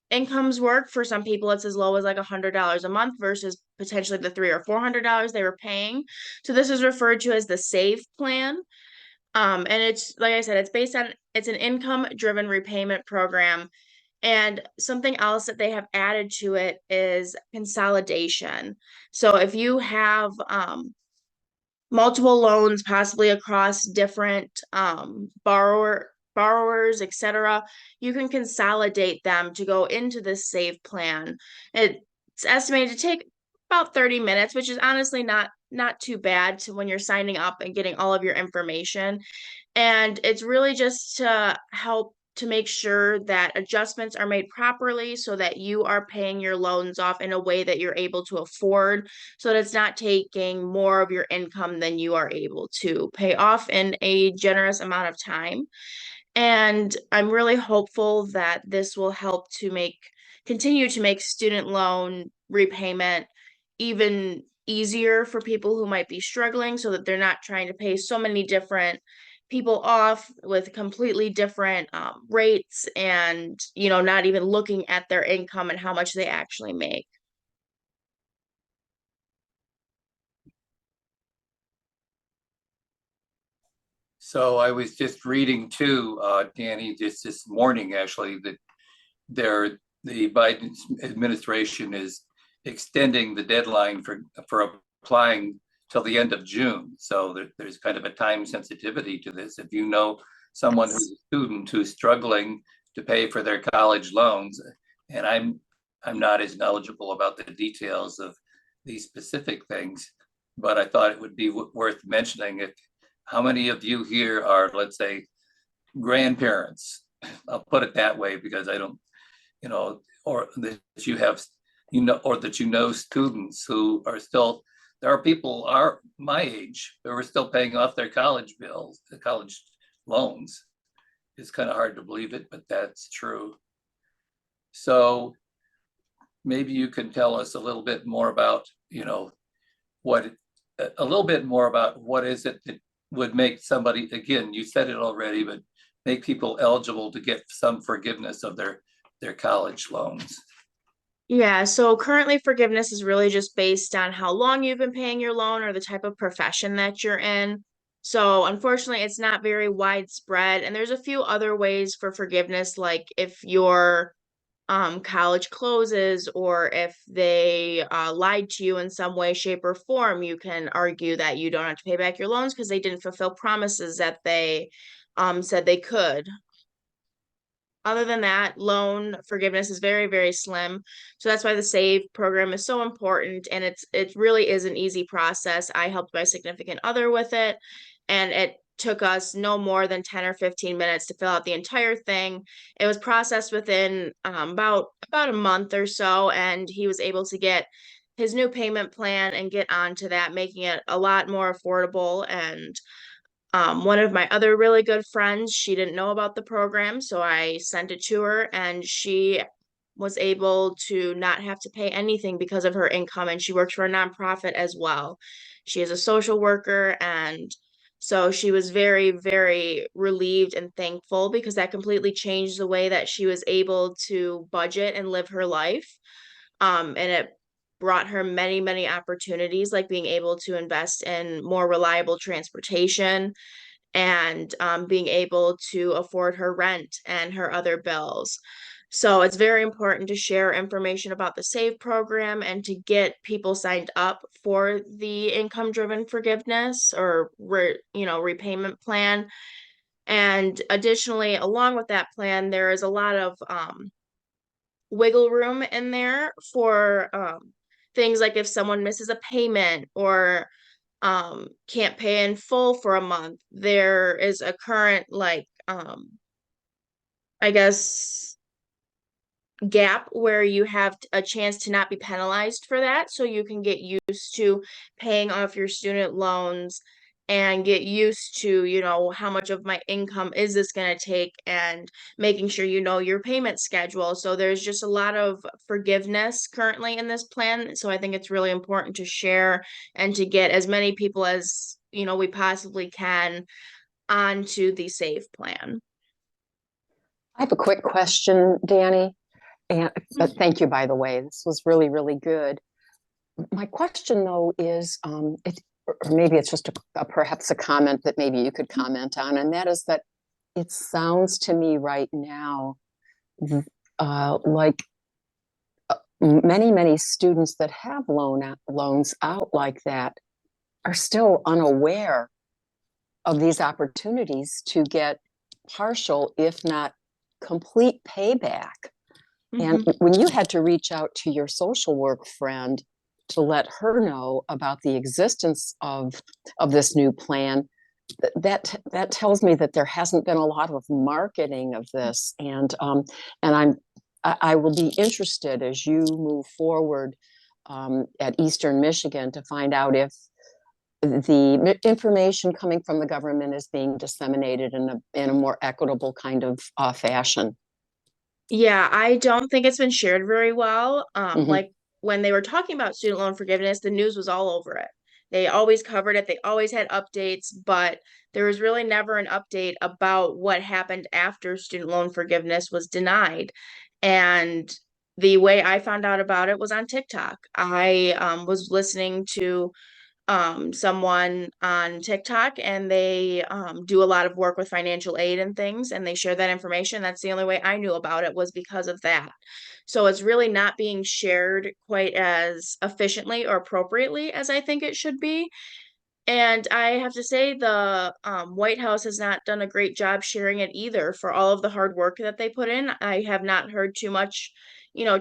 incomes work. For some people, it's as low as like $100 a month versus potentially the $300 or $400 they were paying. So this is referred to as the SAVE plan. And it's, like I said, it's an income-driven repayment program. And something else that they have added to it is consolidation. So if you have multiple loans, possibly across different borrowers, etc., you can consolidate them to go into this SAVE plan. It's estimated to take about 30 minutes, which is honestly not too bad to when you're signing up and getting all of your information. And it's really just to help to make sure that adjustments are made properly so that you are paying your loans off in a way that you're able to afford, so that it's not taking more of your income than you are able to pay off in a generous amount of time. And I'm really hopeful that this will help to continue to make student loan repayment even easier for people who might be struggling, so that they're not trying to pay so many different people off with completely different rates, and not even looking at their income and how much they actually make. So I was just reading too, Danny, just this morning actually, that the Biden administration is extending the deadline for applying till the end of June. So there's kind of a time sensitivity to this. If you know someone who's a student who's struggling to pay for their college loans, and I'm not as knowledgeable about the details of these specific things, but I thought it would be worth mentioning if how many of you here are, let's say, grandparents? I'll put it that way because I don't, or that you have, or that students who are still, there are people are my age who are still paying off their college bills, the college loans. It's kind of hard to believe it, but that's true. So maybe you can tell us a little bit more about, what is it that would make somebody, again, you said it already, but make people eligible to get some forgiveness of their college loans. Yeah, so currently forgiveness is really just based on how long you've been paying your loan or the type of profession that you're in. So unfortunately, it's not very widespread. And there's a few other ways for forgiveness, like if your college closes, or if they lied to you in some way, shape, or form, you can argue that you don't have to pay back your loans because they didn't fulfill promises that they said they could. other than that, loan forgiveness is very, very slim. So that's why the SAVE program is so important. And it really is an easy process. I helped my significant other with it, and it took us no more than 10 or 15 minutes to fill out the entire thing. It was processed within about a month or so, and he was able to get his new payment plan and get onto that, making it a lot more affordable. And one of my other really good friends, she didn't know about the program, so I sent it to her, and she was able to not have to pay anything because of her income, and she works for a nonprofit as well. She is a social worker, and so she was very, very relieved and thankful because that completely changed the way that she was able to budget and live her life. And it brought her many, many opportunities, like being able to invest in more reliable transportation, and being able to afford her rent and her other bills. So it's very important to share information about the SAVE program and to get people signed up for the income-driven forgiveness or repayment plan. And additionally, along with that plan, there is a lot of wiggle room in there for things like if someone misses a payment or can't pay in full for a month, there is a current I guess gap where you have a chance to not be penalized for that, so you can get used to paying off your student loans and get used to, how much of my income is this going to take, and making sure you know your payment schedule. So there's just a lot of forgiveness currently in this plan, so I think it's really important to share and to get as many people as we possibly can onto the SAVE plan. I have a quick question, Danny. And but thank you, by the way. This was really, really good. My question, though, is or maybe it's just perhaps a comment that maybe you could comment on, and that is that it sounds to me right now like many, many students that have loans out like that are still unaware of these opportunities to get partial, if not complete payback. And when you had to reach out to your social work friend to let her know about the existence of this new plan, that tells me that there hasn't been a lot of marketing of this. And I will be interested as you move forward at Eastern Michigan to find out if the information coming from the government is being disseminated in a more equitable kind of fashion. Yeah, I don't think it's been shared very well. Mhm. Like when they were talking about student loan forgiveness, the news was all over it. They always covered it. They always had updates, but there was really never an update about what happened after student loan forgiveness was denied. And the way I found out about it was on TikTok. I was listening to someone on TikTok, and they do a lot of work with financial aid and things, and they share that information. That's the only way I knew about it, was because of that. So it's really not being shared quite as efficiently or appropriately as I think it should be. And I have to say, the White House has not done a great job sharing it either, for all of the hard work that they put in. I have not heard too much,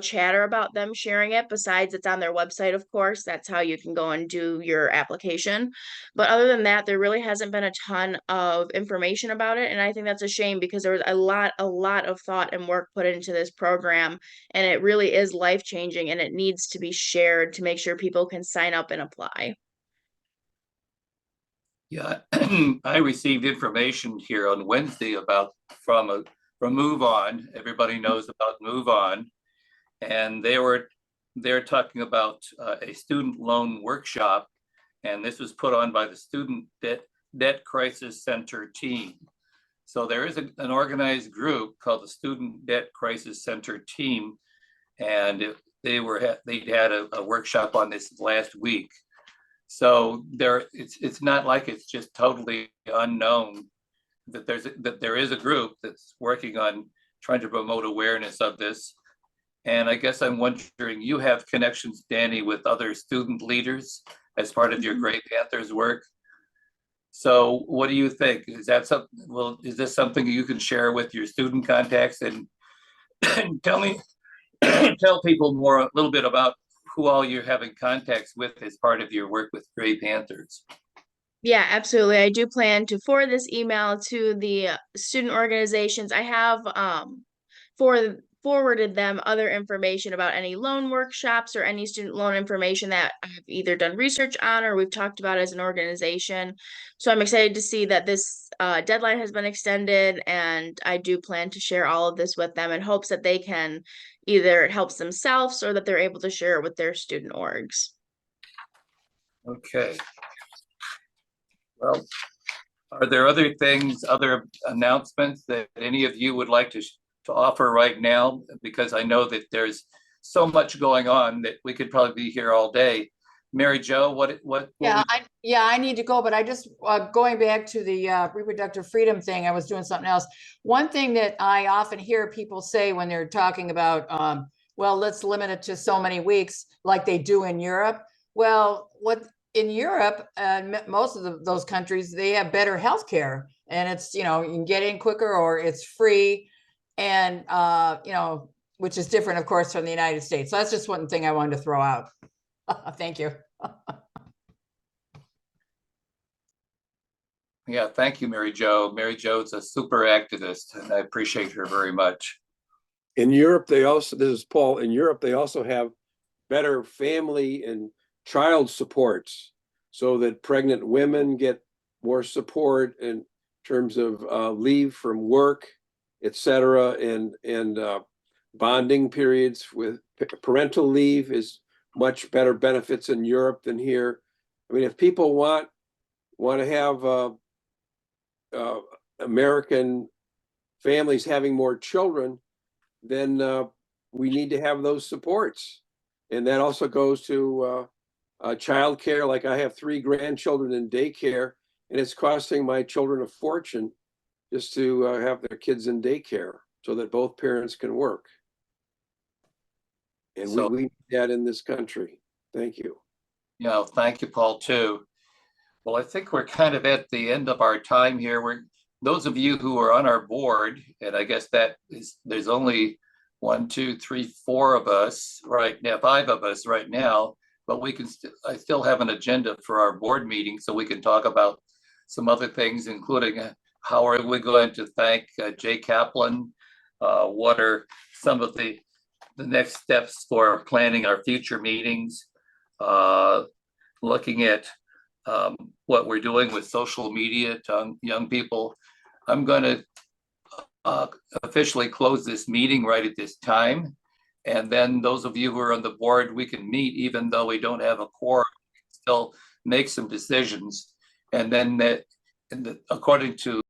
chatter about them sharing it. Besides, it's on their website, of course. That's how you can go and do your application. But other than that, there really hasn't been a ton of information about it. And I think that's a shame, because there was a lot of thought and work put into this program. And it really is life-changing, and it needs to be shared to make sure people can sign up and apply. Yeah, I received information here on Wednesday from Move On. Everybody knows about Move On, and they're talking about a student loan workshop, and this was put on by the Student Debt Crisis Center team. So there is an organized group called the Student Debt Crisis Center team, and they'd had a workshop on this last week. So it's not like it's just totally unknown that there is a group that's working on trying to promote awareness of this. And I guess I'm wondering, you have connections, Danny, with other student leaders as part of your Great Panthers work. So what do you think? Is that something, well, is this something you can share with your student contacts and tell me, tell people more, a little bit about who all you're having contacts with as part of your work with Gray Panthers? Yeah, absolutely. I do plan to forward this email to the student organizations. I have forwarded them other information about any loan workshops or any student loan information that I've either done research on or we've talked about as an organization. So I'm excited to see that this deadline has been extended, and I do plan to share all of this with them in hopes that they can either it helps themselves or that they're able to share it with their student orgs. Okay. Well, are there other things, other announcements that any of you would like to offer right now? Because I know that there's so much going on that we could probably be here all day. Mary Jo, what? Yeah, I need to go, but I just, going back to the reproductive freedom thing, I was doing something else. One thing that I often hear people say when they're talking about, well, let's limit it to so many weeks like they do in Europe. Well, what in Europe, most of those countries, they have better healthcare, and it's, you know, you can get in quicker or it's free, and you know, which is different, of course, from the United States. So that's just one thing I wanted to throw out. Thank you. Yeah, thank you, Mary Jo. Mary Jo's a super activist, and I appreciate her very much. In Europe, they also, this is Paul, in Europe, they also have better family and child supports so that pregnant women get more support in terms of leave from work, et cetera, and bonding periods with parental leave is much better benefits in Europe than here. I mean, if people want to have American families having more children, then we need to have those supports. And that also goes to childcare. Like I have 3 grandchildren in daycare, and it's costing my children a fortune just to have their kids in daycare so that both parents can work. And So, we need that in this country. Thank you. Yeah, thank you, Paul, too. Well, I think we're kind of at the end of our time here. Those of you who are on our board, and I guess that is, there's only 1, 2, 3, 4 of us right now, 5 of us right now, but we can, I still have an agenda for our board meeting, so we can talk about some other things, including how are we going to thank Jay Kaplan? What are some of the next steps for planning our future meetings? Looking at what we're doing with social media to young people. I'm going to officially close this meeting right at this time. And then those of you who are on the board, we can meet even though we don't have a quorum, still make some decisions. And then according to